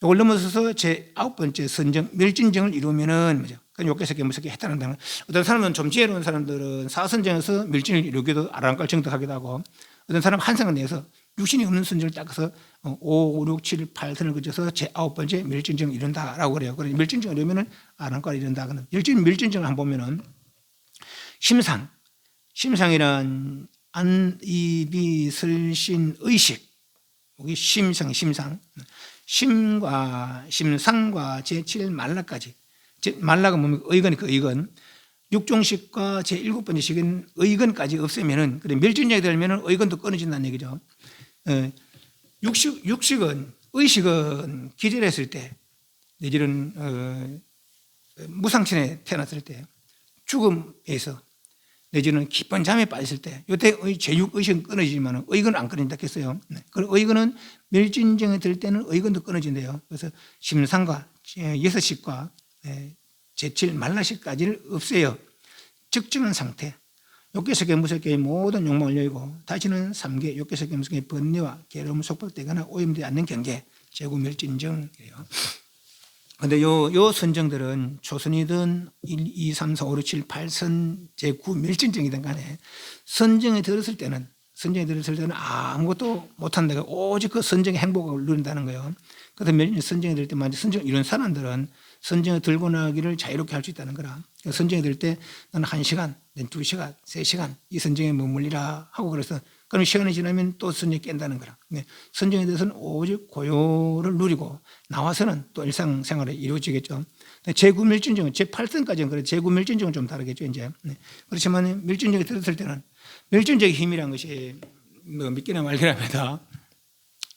Speaker 1: 이걸 넘어서서 제 9번째 선정 멸진정을 이루면은 뭐죠? 욕계석계 무섭게 했다는 거. 어떤 사람은 좀 지혜로운 사람들은 사선정에서 멸진을 이루기도 아랑깔 정득하기도 하고, 어떤 사람은 한상을 내서 육신이 없는 선정을 닦아서 5, 6, 7, 8선을 거쳐서 제 9번째 멸진정을 이룬다라고 그래요. 그래서 멸진정을 이루면은 아랑깔을 이룬다. 멸진정을 한번 보면은 심상이란 안이비설신 의식, 여기 심상, 심과 심상과 제7 말라까지. 말라가 뭡니까? 의건, 그 의건. 육종식과 제7번째 식은 의건까지 없으면은, 그래, 멸진정이 되면은 의건도 끊어진다는 얘기죠. 육식은, 의식은 기절했을 때, 내지는, 무상천에 태어났을 때, 죽음에서, 내지는 깊은 잠에 빠졌을 때, 이때 제6의식은 끊어지지만 의건은 안 끊어진다 했어요. 그리고 의건은 멸진정에 들 때는 의건도 끊어진대요. 그래서 심상과 6식과 제7 말라식까지를 없애요. 적정한 상태. 욕계석계 무섭게 모든 욕망을 여의고 다시는 3계 욕계석계 무섭게 번뇌와 괴로움 속박되거나 오염되지 않는 경계. 제구멸진정이에요. 그런데 요 선정들은 조선이든 1, 2, 3, 4, 5, 6, 7, 8선 제9멸진정이든 간에 선정에 들었을 때는 아무것도 못한다고 오직 그 선정의 행복을 누린다는 거예요. 그래서 선정에 들 때만 선정 이런 사람들은 선정에 들고 나기를 자유롭게 할 수 있다는 거라. 선정에 들 때 나는 1시간, 2시간, 3시간 이 선정에 머물리라 하고 그래서 그럼 시간이 지나면 또 선정에 깬다는 거라. 선정에 대해서는 오직 고요를 누리고 나와서는 또 일상생활이 이루어지겠죠. 제9멸진정은 제8선까지는 그래 제9멸진정은 좀 다르겠죠 이제. 그렇지만 멸진정에 들었을 때는 멸진정의 힘이란 것이 뭐 믿기나 말기랍니다.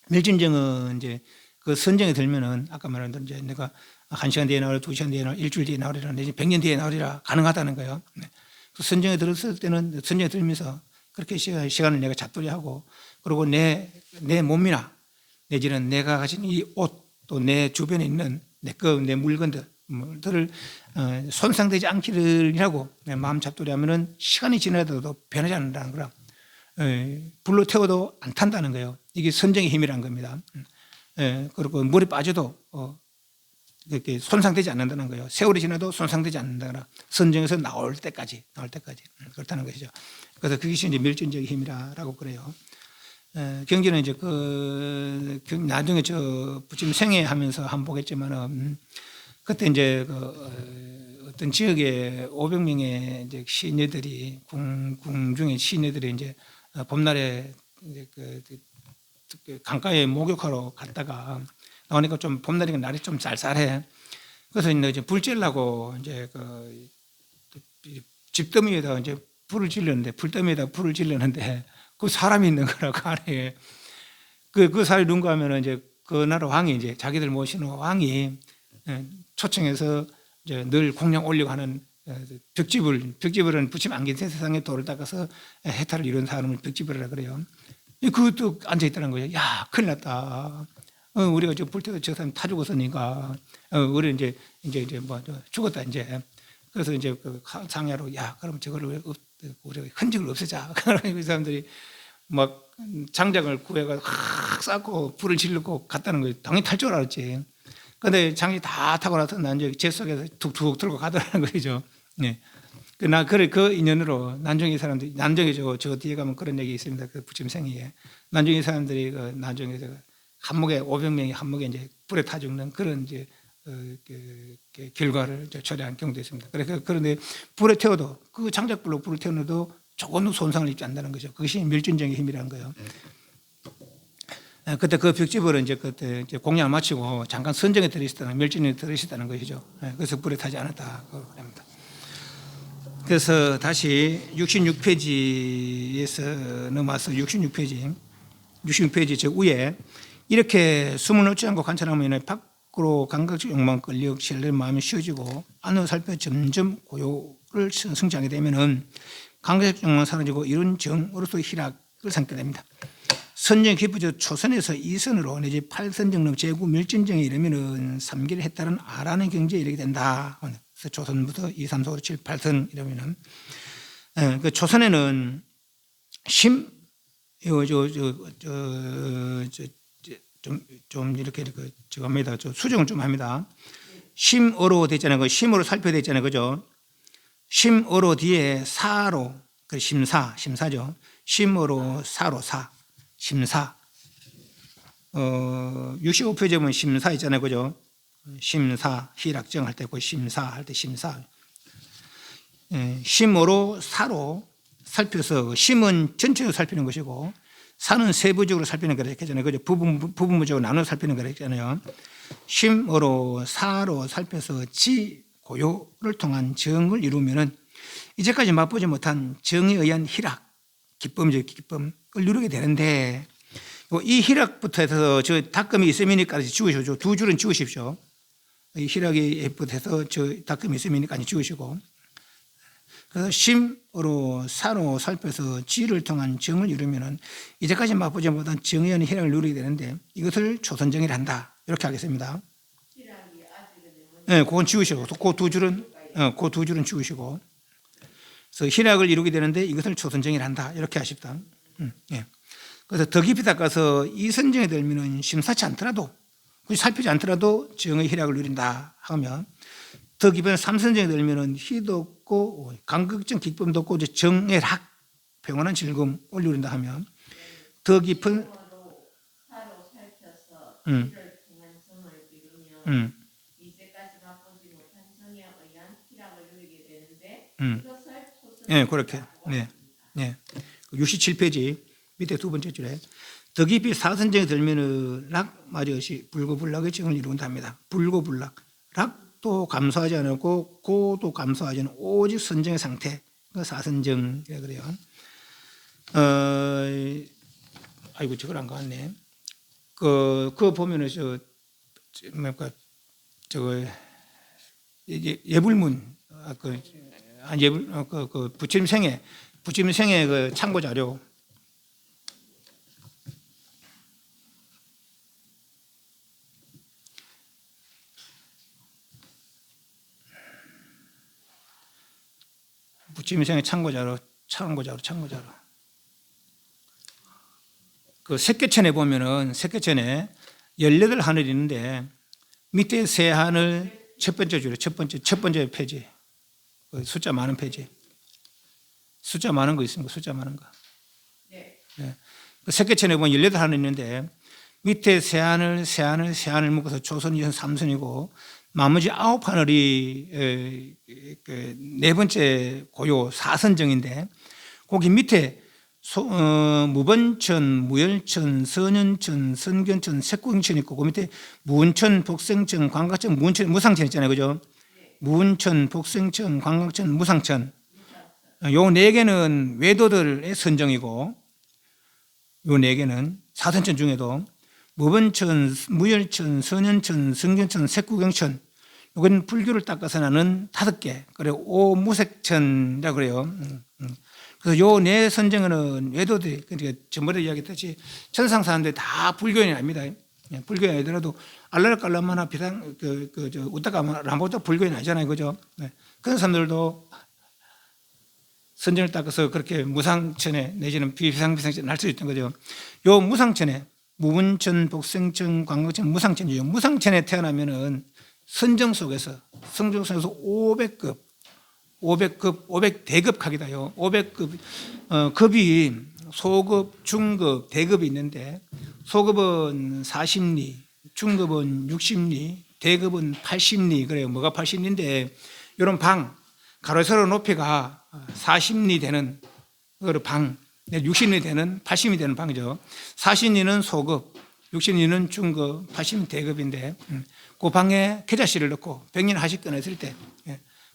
Speaker 1: 멸진정은 이제 그 선정에 들면은 아까 말한 대로 이제 내가 1시간 뒤에 나오리라, 2시간 뒤에 나오리라, 일주일 뒤에 나오리라, 내지 100년 뒤에 나오리라 가능하다는 거예요. 그 선정에 들었을 때는 선정에 들면서 그렇게 시간을 내가 잡돌이하고 그리고 내 몸이나 내지는 내가 가진 이 옷 또 내 주변에 있는 내 물건들을 손상되지 않기를 하고 내 마음 잡돌이하면은 시간이 지나도 변하지 않는다는 거라. 불로 태워도 안 탄다는 거예요. 이게 선정의 힘이라는 겁니다. 그리고 물에 빠져도 이렇게 손상되지 않는다는 거예요. 세월이 지나도 손상되지 않는다거나 선정에서 나올 때까지 그렇다는 것이죠. 그래서 그것이 이제 멸진적인 힘이라고 그래요. 경기는 이제 나중에 부처님 생애하면서 한번 보겠지만은 그때 이제 어떤 지역에 500명의 이제 시녀들이 궁중의 시녀들이 이제 봄날에 이제 강가에 목욕하러 갔다가 나오니까 좀 봄날이니까 날이 좀 쌀쌀해. 그래서 이제 불 쬐려고 이제 집더미에다 이제 불을 질렀는데 그 사람이 있는 거라고 안에. 그 사람이 누군가 하면은 이제 그 나라 왕이 이제 자기들 모시는 왕이 초청해서 이제 늘 공양 올리고 하는 벽지불은 부침 안긴 세상에 돌을 닦아서 해탈을 이룬 사람을 벽지불이라 그래요. 그것도 앉아있다는 거예요. 야, 큰일 났다. 우리가 불 때도 저 사람 타 죽었으니까, 우리 이제 뭐 죽었다, 이제. 그래서 이제 상야로, 야, 그럼 저거를 우리가 흔적을 없애자. 그 사람들이 막 장작을 구해가 확 쌓고 불을 지르고 갔다는 거예요. 당연히 탈 줄 알았지. 근데 장이 다 타고 나서 난중에 제 속에서 툭툭 들고 가더라는 거죠. 네. 그 인연으로 난중의 사람들이, 난중에 저 뒤에 가면 그런 얘기 있습니다. 그 부처님 생애에. 난중의 사람들이 난중에 한목에 500명이 한목에 이제 불에 타 죽는 그런 이제 결과를 초래한 경우도 있습니다. 그런데 불에 태워도 그 장작불로 불을 태워도 조금도 손상을 입지 않는다는 거죠. 그것이 멸진정의 힘이라는 거예요. 그때 그 벽지불은 그때 이제 공양을 마치고 잠깐 선정에 들으시다는 멸진에 들으시다는 것이죠. 그래서 불에 타지 않았다고 합니다. 그래서 다시 66페이지에서 넘어와서 66페이지 저 위에 이렇게 숨을 놓지 않고 관찰하면 밖으로 감각적 욕망 끌려 실내 마음이 쉬어지고 안으로 살펴 점점 고요를 성취하게 되면은 감각적 욕망 사라지고 이런 정으로서 희락을 삼게 됩니다. 선정이 깊어져 초선에서 2선으로 내지 8선정 제9 멸진정에 이르면은 3기를 했다는 아라는 경지에 이르게 된다. 그래서 조선부터 2, 3, 4, 5, 7, 8선 이러면은 그 조선에는 좀 이렇게 저거 합니다. 좀 수정을 좀 합니다. 심어로 됐잖아요. 그 심어로 살펴야 됐잖아요. 그죠? 심어로 뒤에 사로, 그 심사죠. 심어로 사로 심사. 65페이지 보면 심사 있잖아요. 그죠? 심사, 희락정 할 때 그 심사 할 때 심사. 심어로 사로 살펴서 심은 전체적으로 살피는 것이고 사는 세부적으로 살피는 거라 했잖아요. 그죠? 부분적으로 나눠 살피는 거라 했잖아요. 심어로 사로 살펴서 지 고요를 통한 정을 이루면은 이제까지 맛보지 못한 정에 의한 희락, 기쁨적 기쁨을 누리게 되는데 이 희락부터 해서 저 닦음이 있음이니까지 지우시죠. 두 줄은 지우십시오. 이 희락부터 해서 저 닦음이 있음이니까지 지우시고 그래서 심으로 사로 살펴서 지를 통한 정을 이루면은 이제까지 맛보지 못한 정에 의한 희락을 누리게 되는데 이것을 초선정이라 한다. 이렇게 하겠습니다. 네, 그건 지우시고 그 두 줄은 지우시고 그래서 희락을 이루게 되는데 이것을 초선정이라 한다. 이렇게 하십다. 예. 그래서 더 깊이 닦아서 이 선정에 들면은 심사치 않더라도 굳이 살피지 않더라도 정의 희락을 누린다 하면 더 깊은 삼선정에 들면은 희도 없고 감극적 기쁨도 없고 정의 락 평온한 즐거움을 누린다 하면 더 깊은 예, 그렇게. 네. 네. 67페이지 밑에 두 번째 줄에 더 깊이 사선정에 들면은 락마저시 불고불락의 정을 이룬답니다. 불고불락. 락도 감소하지 않고 고도 감소하지 않은 오직 선정의 상태. 그 사선정이라 그래요. 아이고 저걸 안 갔네. 그거 보면은 저거 예불문 부침생의 그 참고 자료. 부침생의 참고자료. 그 색계천에 보면은 색계천에 18하늘이 있는데 밑에 세 하늘 첫 번째 줄에 첫 번째 페이지. 그 숫자 많은 페이지. 숫자 많은 거 있습니까? 숫자 많은 거. 네. 네. 그 색계천에 보면 18하늘 있는데 밑에 세 하늘 묶어서 조선, 이선, 삼선이고 나머지 9하늘이 네 번째 고요 사선정인데 거기 밑에 무번천, 무열천, 선연천, 선견천, 색구경천 있고 그 밑에 무운천, 복생천, 관각천, 무운천, 무상천 있잖아요. 그죠? 무운천, 복생천, 관각천, 무상천. 요 네 개는 외도들의 선정이고 요 네 개는 사선천 중에도 무번천, 무열천, 선연천, 선견천, 색구경천 이건 불교를 닦아서 나는 5개. 그리고 오무색천이라고 그래요. 그래서 요 네 선정은 외도들이 그러니까 전번에 이야기했듯이 천상 사람들이 다 불교인이 아닙니다. 불교인 아니더라도 알랄깔라마나 비상 우타가 람보다 불교인 아니잖아요, 그죠? 네. 그런 사람들도 선정을 닦아서 그렇게 무상천에 내지는 비상천에 할 수 있던 거죠. 요 무상천에 무분천, 복생천, 광각천, 무상천이죠. 무상천에 태어나면은 선정 속에서 500급, 500대급 각이다요. 500급 급이 소급, 중급, 대급이 있는데 소급은 40리, 중급은 60리, 대급은 80리. 그래요. 뭐가 80리인데 이런 방 가로 세로 높이가 40리 되는 그 방, 60리 되는 80리 되는 방이죠. 40리는 소급, 60리는 중급, 80리 대급인데 그 방에 계좌실을 넣고 병인 하식권 했을 때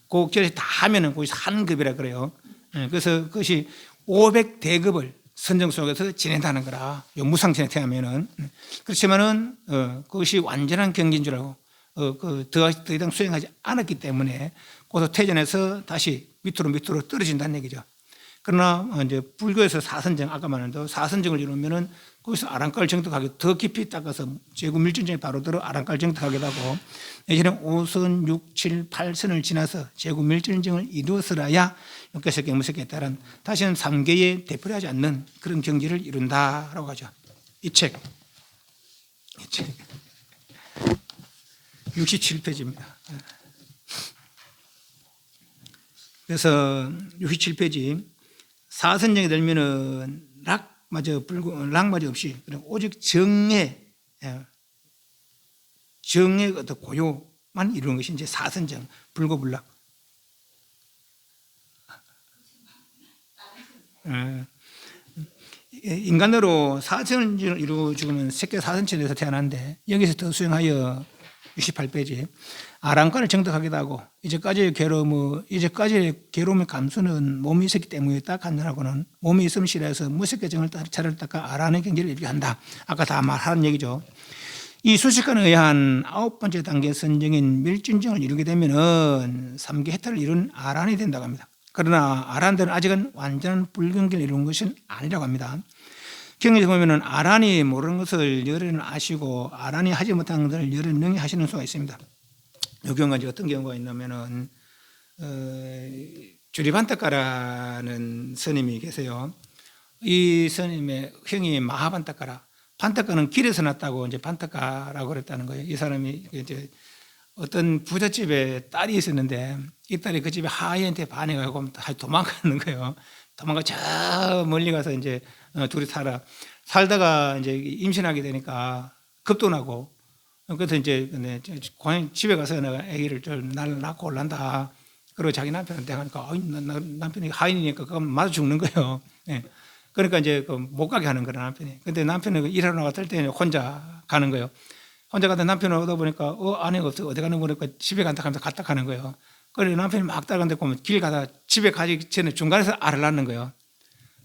Speaker 1: 그 계좌실 다 하면은 거기서 한 급이라 그래요. 그래서 그것이 500대급을 선정 속에서 지낸다는 거라. 무상천에 태하면은 그렇지만은 그것이 완전한 경기인 줄 알고 더 이상 수행하지 않았기 때문에 거기서 퇴전해서 다시 밑으로 떨어진다는 얘기죠. 그러나 이제 불교에서 사선정 아까 말한 사선정을 이루면은 거기서 아랑깔 정득하게 더 깊이 닦아서 제구 밀전정에 바로 들어 아랑깔 정득하기도 하고 내지는 5선, 6, 7, 8선을 지나서 제구 밀전정을 이루어서라야 육개색 경무색에 따른 다시는 3계에 되풀이하지 않는 그런 경지를 이룬다라고 하죠. 이 책 67페이지입니다. 그래서 67페이지 사선정이 들면은 락마저 없이 오직 정의 어떤 고요만 이루는 것이 이제 사선정, 불고불락. 인간으로 사선정을 이루어 죽으면 새끼 사선천에서 태어났는데 여기서 더 수행하여 68페이지 아랑간을 정득하기도 하고 이제까지의 괴로움의 감수는 몸이 있었기 때문이다. 간단하고는 몸이 있으면 싫어해서 무색의 정을 차를 닦아 아라는 경지를 이루게 한다. 아까 다 말하는 얘기죠. 이 수식관에 의한 9번째 단계 선정인 밀진정을 이루게 되면은 3계 해탈을 이룬 아란이 된다고 합니다. 그러나 아란들은 아직은 완전한 불경기를 이룬 것은 아니라고 합니다. 경에서 보면은 아란이 모르는 것을 여러는 아시고 아란이 하지 못한 것을 여러는 능히 하시는 수가 있습니다. 이 경우가 이제 어떤 경우가 있냐면은 주리반타카라는 스님이 계세요. 이 스님의 형이 마하반타카라. 반타카는 길에서 났다고 이제 반타카라고 그랬다는 거예요. 이 사람이 이제 어떤 부잣집에 딸이 있었는데 이 딸이 그 집에 하인한테 반해가지고 도망가는 거예요. 도망가 저 멀리 가서 이제 둘이 살다가 이제 임신하게 되니까 급도나고 그래서 이제 집에 가서 내가 아기를 날 낳고 올란다. 그리고 자기 남편한테 하니까 남편이 하인이니까 그건 맞아 죽는 거예요. 네. 그러니까 이제 못 가게 하는 거예요, 남편이. 근데 남편은 일하러 나갔을 때 혼자 가는 거예요. 혼자 가다 남편을 오다 보니까 아내가 없어. 어디 가는 거니까 집에 간다 하면서 갔다 가는 거예요. 그래서 남편이 막 따라가는데 보면 길 가다 집에 가기 전에 중간에서 알을 낳는 거예요.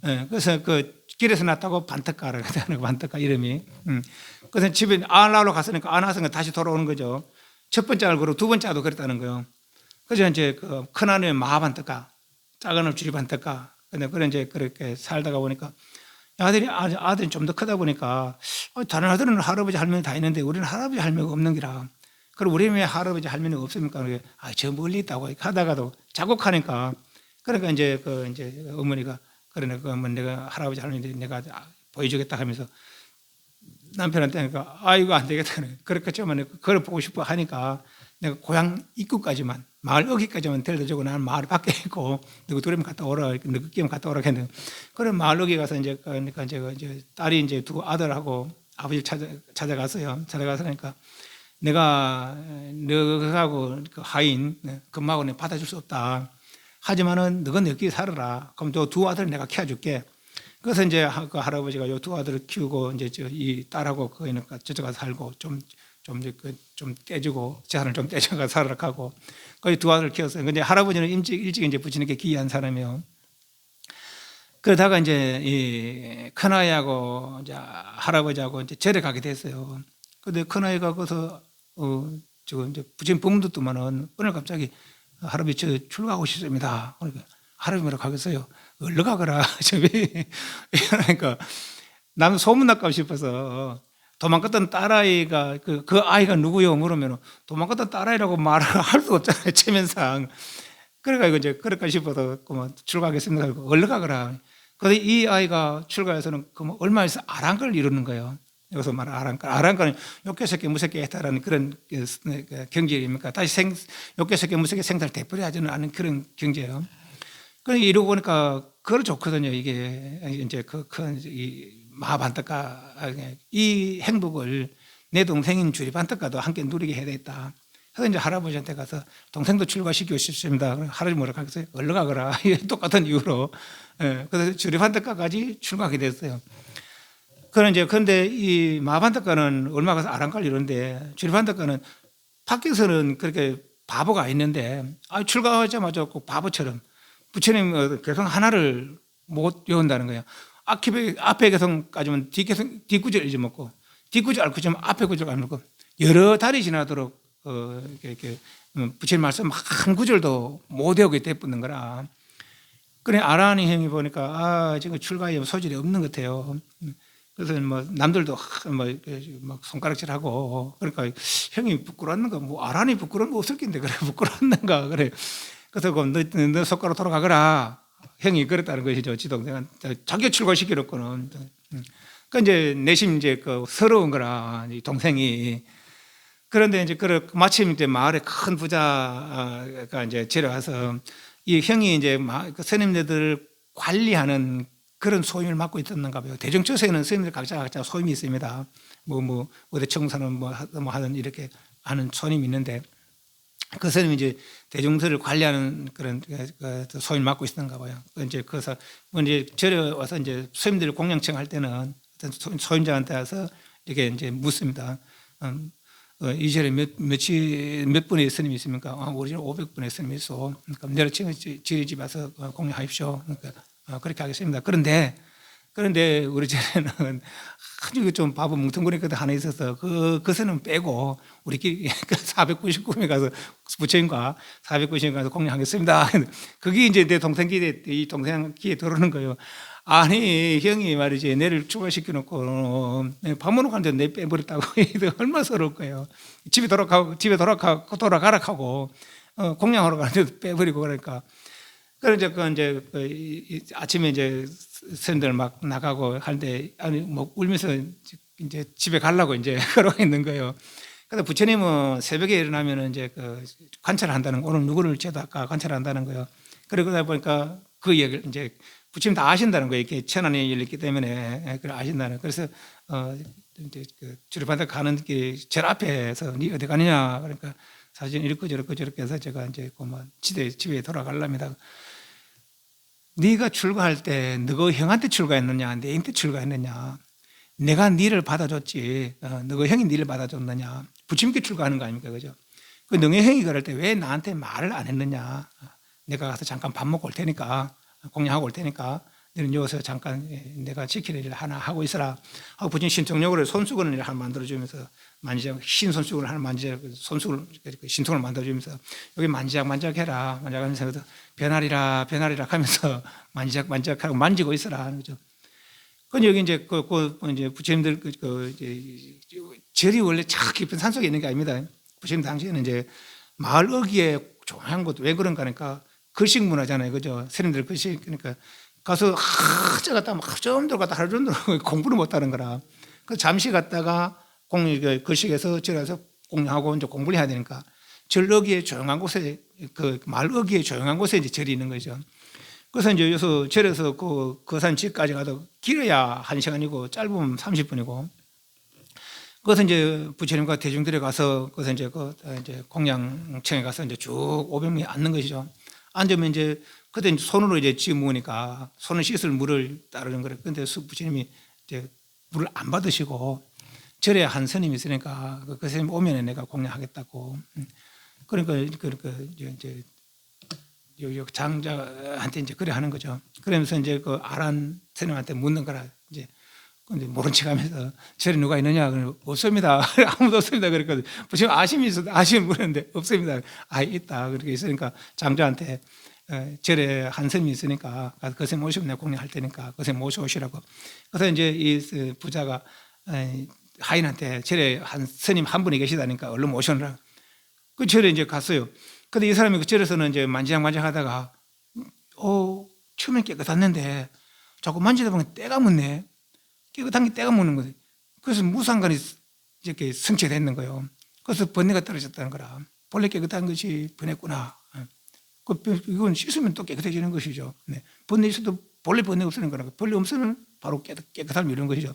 Speaker 1: 네. 그래서 그 길에서 낳았다고 반떡가를 하는 거, 반떡가 이름이. 그래서 집에 알 낳으러 갔으니까 안 낳아서 다시 돌아오는 거죠. 첫 번째 알 그러고 두 번째 알도 그랬다는 거예요. 그래서 이제 그 큰 아내는 마반떡가, 작은 아내는 주리반떡가. 근데 그래 이제 그렇게 살다가 보니까 아들이 좀 더 크다 보니까 다른 아들은 할아버지 할머니 다 있는데 우리는 할아버지 할머니가 없는 기라. 그럼 우리 왜 할아버지 할머니가 없습니까? 저 멀리 있다고 하다가도 자국하니까 그러니까 이제 어머니가 그러니까 내가 할아버지 할머니 내가 보여주겠다 하면서 남편한테 하니까 이거 안 되겠다. 그렇게 처음에 그걸 보고 싶어 하니까 내가 고향 입구까지만 마을 어기까지만 데려다 주고 나는 마을 밖에 있고 너희 둘이면 갔다 오라 느끼면 갔다 오라 했는데 그런 마을 어기 가서 이제 그러니까 이제 딸이 이제 두 아들하고 아버지를 찾아갔어요. 찾아가서니까 내가 너하고 그 하인 금마하고 내가 받아줄 수 없다. 하지만은 너가 너끼리 살아라. 그럼 저 두 아들을 내가 키워줄게. 그래서 이제 그 할아버지가 요 두 아들을 키우고 이제 이 딸하고 거기는 저쪽 가서 살고 좀 떼주고 재산을 좀 떼줘가 살아라 하고 거기 두 아들을 키웠어요. 근데 할아버지는 일찍 이제 부친에게 귀한 사람이요. 그러다가 이제 이 큰아이하고 이제 할아버지하고 이제 절에 가게 됐어요. 근데 큰아이가 거기서 이제 부친 부모도 뜨면은 오늘 갑자기 할아버지 저 출가하고 싶습니다. 그러니까 할아버지 뭐라고 하겠어요? 얼른 가거라. 그러니까 나는 소문날까 싶어서 도망갔던 딸아이가 그 아이가 누구요? 물으면 도망갔던 딸아이라고 말을 할 수 없잖아요. 체면상. 그래가지고 이제 그럴까 싶어서 출가하겠습니다. 하고 얼른 가거라. 그런데 이 아이가 출가해서는 얼마 있어 아랑가를 이루는 거예요. 여기서 말하는 아랑가는 욕계새끼 무새끼 했다라는 그런 경지입니까? 다시 욕계새끼 무새끼 생사를 되풀이하지는 않은 그런 경지예요. 그러니까 이러고 보니까 그걸 좋거든요. 이게 이제 이 마반떡가 이 행복을 내 동생인 주리반떡가도 함께 누리게 해야 되겠다. 그래서 이제 할아버지한테 가서 동생도 출가시키고 싶습니다. 할아버지 뭐라고 하겠어요? 얼른 가거라. 똑같은 이유로. 그래서 주리반떡가까지 출가하게 됐어요. 그런데 이 마반떡가는 얼마 가서 아랑가를 이루는데 주리반떡가는 밖에서는 그렇게 바보가 있는데 출가하자마자 꼭 바보처럼 부처님 개성 하나를 못 외운다는 거예요. 앞에 개성까지면 뒷구절 잊어먹고 뒷구절 앓고 좀 앞에 구절 앓고 여러 달이 지나도록 부처님 말씀 한 구절도 못 외우게 돼버리는 거라. 그래 아라니 형이 보니까 지금 출가에 소질이 없는 것 같아요. 그래서 남들도 막 손가락질하고 그러니까 형이 부끄러웠는가 아란이 부끄러운 거 없을 텐데 그래 부끄러웠는가 그래. 그래서 너 손가락 돌아가거라. 형이 그랬다는 것이죠. 지동생한테 자기 출가시키려고는. 그 이제 내심 이제 그 서러운 거라 이 동생이. 그런데 이제 그 마침 이제 마을에 큰 부자가 이제 데려와서 이 형이 이제 그 스님네들 관리하는 그런 소임을 맡고 있었는가 봐요. 대중처소에는 스님들 각자 소임이 있습니다. 어디 청소는 뭐 하든 이렇게 하는 소임이 있는데 그 스님이 이제 대중들을 관리하는 그런 그 소임을 맡고 있었는가 봐요. 이제 그래서 이제 데려와서 이제 스님들 공양청 할 때는 어떤 소임장한테 와서 이렇게 이제 묻습니다. 이 절에 몇 분의 스님이 있습니까? 우리 절에 500분의 스님이 있어. 그러니까 내일 저희 집 와서 공양하십시오. 그러니까 그렇게 하겠습니다. 그런데 우리 절에는 아주 좀 바보 뭉텅거리거든 하나 있어서 그 스님 빼고 우리끼리 499명 가서 부처님과 499명 가서 공양하겠습니다. 그게 이제 내 동생 귀에 들어오는 거예요. 아니 형이 말이지 내를 추가시켜 놓고 밥 먹으러 가는데 내 빼버렸다고. 얼마나 서러울 거예요. 집에 돌아가라 하고 공양하러 가는데 빼버리고. 그러니까 그래서 이제 아침에 이제 스님들 막 나가고 하는데 아니 뭐 울면서 이제 집에 가려고 이제 그러고 있는 거예요. 그래서 부처님은 새벽에 일어나면 이제 관찰한다는 거, 오늘 누구를 죄다가 관찰한다는 거예요. 그러다 보니까 그 얘기를 이제 부처님 다 아신다는 거예요. 이렇게 천안에 열렸기 때문에 그걸 아신다는. 그래서 이제 주례받아 가는 게 제일 앞에서 니 어디 가느냐 그러니까 사실 이렇게 저렇게 해서 제가 이제 그만 집에 돌아가려합니다. 네가 출가할 때 너가 형한테 출가했느냐 내한테 출가했느냐. 내가 니를 받아줬지 너가 형이 니를 받아줬느냐. 부처님께 출가하는 거 아닙니까? 그죠? 그 너의 형이 그럴 때 왜 나한테 말을 안 했느냐. 내가 가서 잠깐 밥 먹고 올 테니까 공양하고 올 테니까 너는 여기서 잠깐 내가 지킬 일을 하나 하고 있어라 하고 부처님 신통력으로 손수건을 하나 만들어주면서 흰 손수건을 하나 손수건을 신통을 만들어주면서 여기 만지작 해라 만지작하면서 변하리라 하면서 만지작하고 만지고 있어라. 그죠? 근데 여기 이제 이제 부처님들 절이 원래 참 깊은 산속에 있는 게 아닙니다. 부처님 당시에는 이제 마을 어귀에 조용한 곳. 왜 그런가 하니까 글식 문화잖아요. 그죠? 스님들 글식. 그러니까 가서 하루 갔다 좀 갔다 하루 종일 공부를 못 하는 거라. 그 잠시 갔다가 글식에서 절에서 공양하고 이제 공부를 해야 되니까 절 어귀에 조용한 곳에 그 마을 어귀에 조용한 곳에 이제 절이 있는 거죠. 그래서 이제 여기서 절에서 그 산 집까지 가도 길어야 1시간이고 짧으면 30분이고. 그래서 이제 부처님과 대중들에 가서 그래서 이제 공양청에 가서 이제 쭉 500명이 앉는 것이죠. 앉으면 이제 그때 손으로 이제 집으니까 손을 씻을 물을 따르는 거예요. 근데 부처님이 이제 물을 안 받으시고 절에 한 스님이 있으니까 그 스님 오면 내가 공양하겠다고. 그러니까 이제 장자한테 이제 그래 하는 거죠. 그러면서 이제 그 아란 스님한테 묻는 거라. 이제 근데 모른 척하면서 절에 누가 있느냐? 그러면 없습니다. 아무도 없습니다. 그랬거든. 부처님 아시면 물었는데 없습니다. 있다. 그렇게 있으니까 장자한테 절에 한 스님이 있으니까 그 스님 모시면 내가 공양할 테니까 그 스님 모셔오시라고. 그래서 이제 이 부자가 하인한테 절에 한 스님 한 분이 계시다니까 얼른 모셔오라. 그 절에 이제 갔어요. 근데 이 사람이 그 절에서는 이제 만지작 하다가 처음엔 깨끗했는데 자꾸 만지다 보면 때가 묻네. 깨끗한 게 때가 묻는 거지. 그래서 무상관이 이렇게 성취됐는 거예요. 그래서 번뇌가 떨어졌다는 거라. 본래 깨끗한 것이 변했구나. 이건 씻으면 또 깨끗해지는 것이죠. 네. 번뇌 있어도 본래 번뇌 없어지는 거라. 본래 없으면 바로 깨끗함이 이런 것이죠.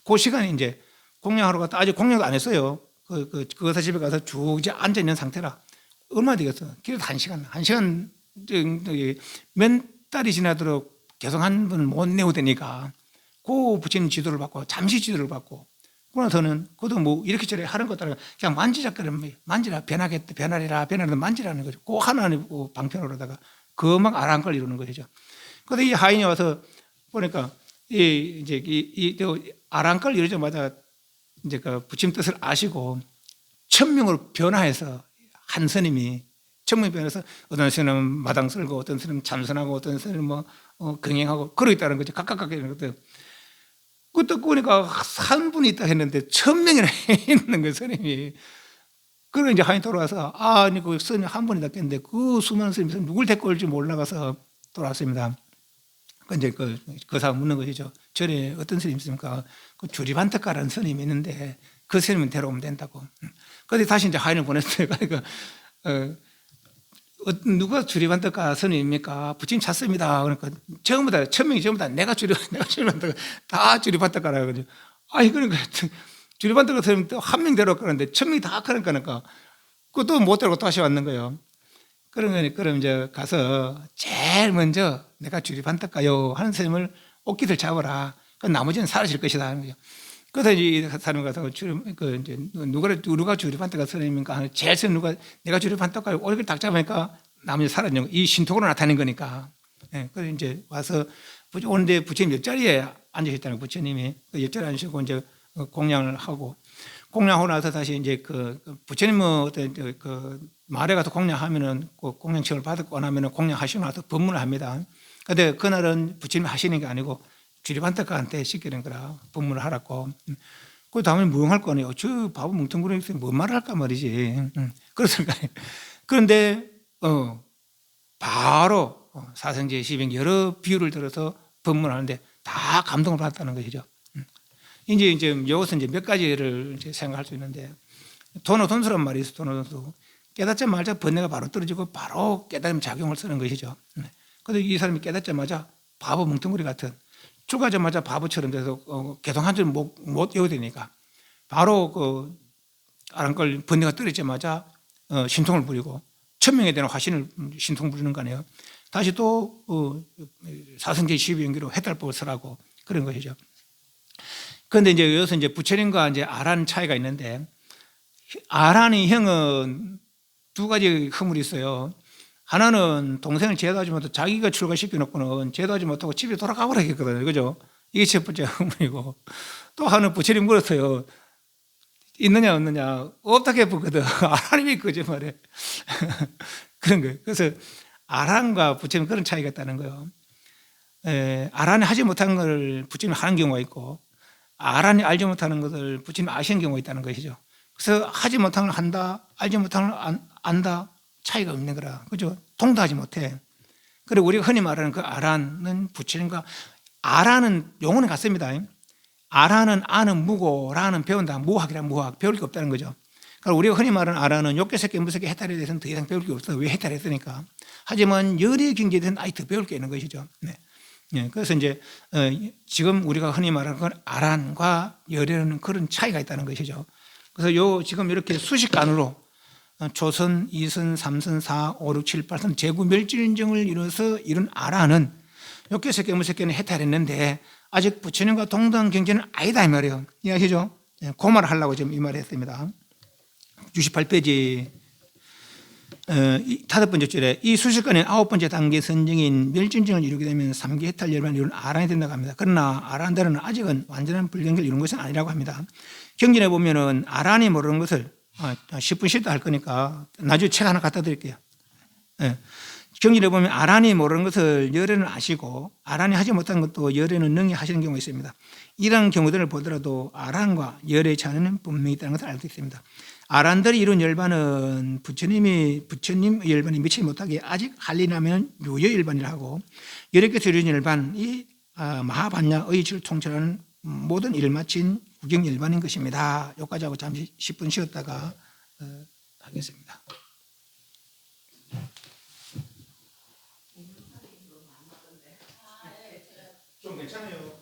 Speaker 1: 그 시간에 이제 공양하러 갔다 아직 공양도 안 했어요. 그 의사 집에 가서 쭉 이제 앉아 있는 상태라. 얼마 되겠어? 길어도 1시간 몇 달이 지나도록 계속 한 번을 못 내오되니까 그 부처님 지도를 받고 잠시 지도를 받고 그러나서는 그도 뭐 이렇게 저렇게 하는 것 따라 그냥 만지라 변하리라 만지라는 거죠. 그 하나는 방편으로다가 그만 아랑한 걸 이루는 것이죠. 그런데 이 하인이 와서 보니까 이 아랑한 걸 이루자마자 이제 그 부처님 뜻을 아시고 천명으로 변화해서 한 스님이 천명이 변해서 어떤 스님은 마당 쓸고 어떤 스님은 참선하고 어떤 스님은 뭐 경행하고 그러고 있다는 거죠. 각각 이런 것들. 그것도 보니까 한 분이 있다 했는데 1000명이나 있는 거예요, 스님이. 그리고 이제 하인이 돌아와서 아니 그 스님 한 분이다 했는데 그 수많은 스님이 누굴 데리고 올지 몰라가서 돌아왔습니다. 이제 그 사람 묻는 것이죠. 절에 어떤 스님 있습니까? 그 주리반떡가라는 스님이 있는데 그 스님은 데려오면 된다고. 그런데 다시 이제 하인을 보냈어요. 그러니까 누가 주리반떡가 스님입니까? 부처님 찾습니다. 그러니까 전부 다 1000명이 전부 다 내가 주리반떡가 다 주리반떡가라 그러죠. 아니 그러니까 주리반떡가 스님 한 명 데려올 거는데 1000명이 다 그러니까 그것도 못 데리고 다시 왔는 거예요. 그럼 이제 가서 제일 먼저 내가 주리반떡가요 하는 스님을 옷깃을 잡아라. 그 나머지는 사라질 것이다 하는 거죠. 그래서 이 사람 가서 이제 누가 주리반떡가 스님입니까? 제일 스님 내가 주리반떡가 옷깃을 딱 잡으니까 나머지 사라지는 거. 이 신통으로 나타낸 거니까. 예, 그래서 이제 와서 오는데 부처님 옆자리에 앉으셨다는 거예요. 부처님이 그 옆자리에 앉으시고 이제 공양을 하고. 공양하고 나서 다시 이제 부처님은 어떤 마을에 가서 공양하면은 공양청을 받고 나면은 공양하시고 나서 법문을 합니다. 근데 그날은 부처님이 하시는 게 아니고 주리반떡가한테 시키는 거라 법문을 하라고. 그 다음에 무용할 거 아니에요. 저 바보 뭉텅구리에서 뭔 말을 할까 말이지. 그렇습니까? 그런데 바로 사성제 시병 여러 비유를 들어서 법문하는데 다 감동을 받았다는 것이죠. 이제 이것은 이제 몇 가지를 이제 생각할 수 있는데 돈수란 말이 있어. 돈수 깨닫자마자 번뇌가 바로 떨어지고 바로 깨달음 작용을 쓰는 것이죠. 그런데 이 사람이 깨닫자마자 바보 뭉텅구리 같은 출가하자마자 바보처럼 돼서 개성 한 줄 못 외워야 되니까 바로 아랑걸 번뇌가 떨어지자마자 신통을 부리고 1000명에 대한 화신을 신통 부리는 거 아니에요. 다시 또 사성제 12연기로 해탈법을 쓰라고 그런 것이죠. 그런데 이제 여기서 이제 부처님과 이제 아란 차이가 있는데 아란의 형은 두 가지 허물이 있어요. 하나는 동생을 제도하지 못하고 자기가 출가시켜 놓고는 제도하지 못하고 집에 돌아가 버리겠거든요. 그죠? 이게 첫 번째 허물이고 또 하나는 부처님 물었어요. 있느냐 없느냐 없다게 보거든. 아란이 거짓말해. 그런 거예요. 그래서 아란과 부처님 그런 차이가 있다는 거예요. 아란이 하지 못한 걸 부처님이 하는 경우가 있고 아란이 알지 못하는 것을 부처님이 아시는 경우가 있다는 것이죠. 그래서 하지 못한 걸 한다, 알지 못한 걸 안다, 차이가 없는 거라. 그죠? 통달하지 못해. 그리고 우리가 흔히 말하는 그 아란은 부처님과 아란은 용어는 같습니다. 아란은 아는 무고, 라는 배운다. 무학이란 무학. 배울 게 없다는 거죠. 그러니까 우리가 흔히 말하는 아란은 욕계세계, 무색계, 해탈에 대해서는 더 이상 배울 게 없어. 왜 해탈했으니까. 하지만 열의 경제에 대해서는 아직 더 배울 게 있는 것이죠. 네. 그래서 이제 지금 우리가 흔히 말하는 건 아란과 열애는 그런 차이가 있다는 것이죠. 그래서 지금 이렇게 수식간으로 조선, 이선, 삼선, 사, 오, 6, 7, 8선 제구 멸진정을 이뤄서 이룬 아란은 욕계세계, 무색계는 해탈했는데 아직 부처님과 동등한 경제는 아니다 이 말이에요. 이해하시죠? 그 말을 하려고 지금 이 말을 했습니다. 68페이지 5번째 줄에 이 수식간의 9번째 단계 선정인 멸진정을 이루게 되면 3기 해탈 열반을 이룬 아란이 된다고 합니다. 그러나 아란들은 아직은 완전한 불경계를 이룬 것은 아니라고 합니다. 경전에 보면은 아란이 모르는 것을 10분 쉬다 할 거니까 나중에 책 하나 갖다 드릴게요. 경전에 보면 아란이 모르는 것을 열애는 아시고 아란이 하지 못한 것도 열애는 능히 하시는 경우가 있습니다. 이러한 경우들을 보더라도 아란과 열애의 차이는 분명히 있다는 것을 알 수 있습니다. 아란들이 이룬 열반은 부처님 열반이 미치지 못하게 아직 한리나면 유여 열반이라고 열애께서 이룬 열반이 마하반야 의지를 통찰하는 모든 일을 마친 구경 열반인 것입니다. 여기까지 하고 잠시 10분 쉬었다가 하겠습니다. 좀 괜찮아요.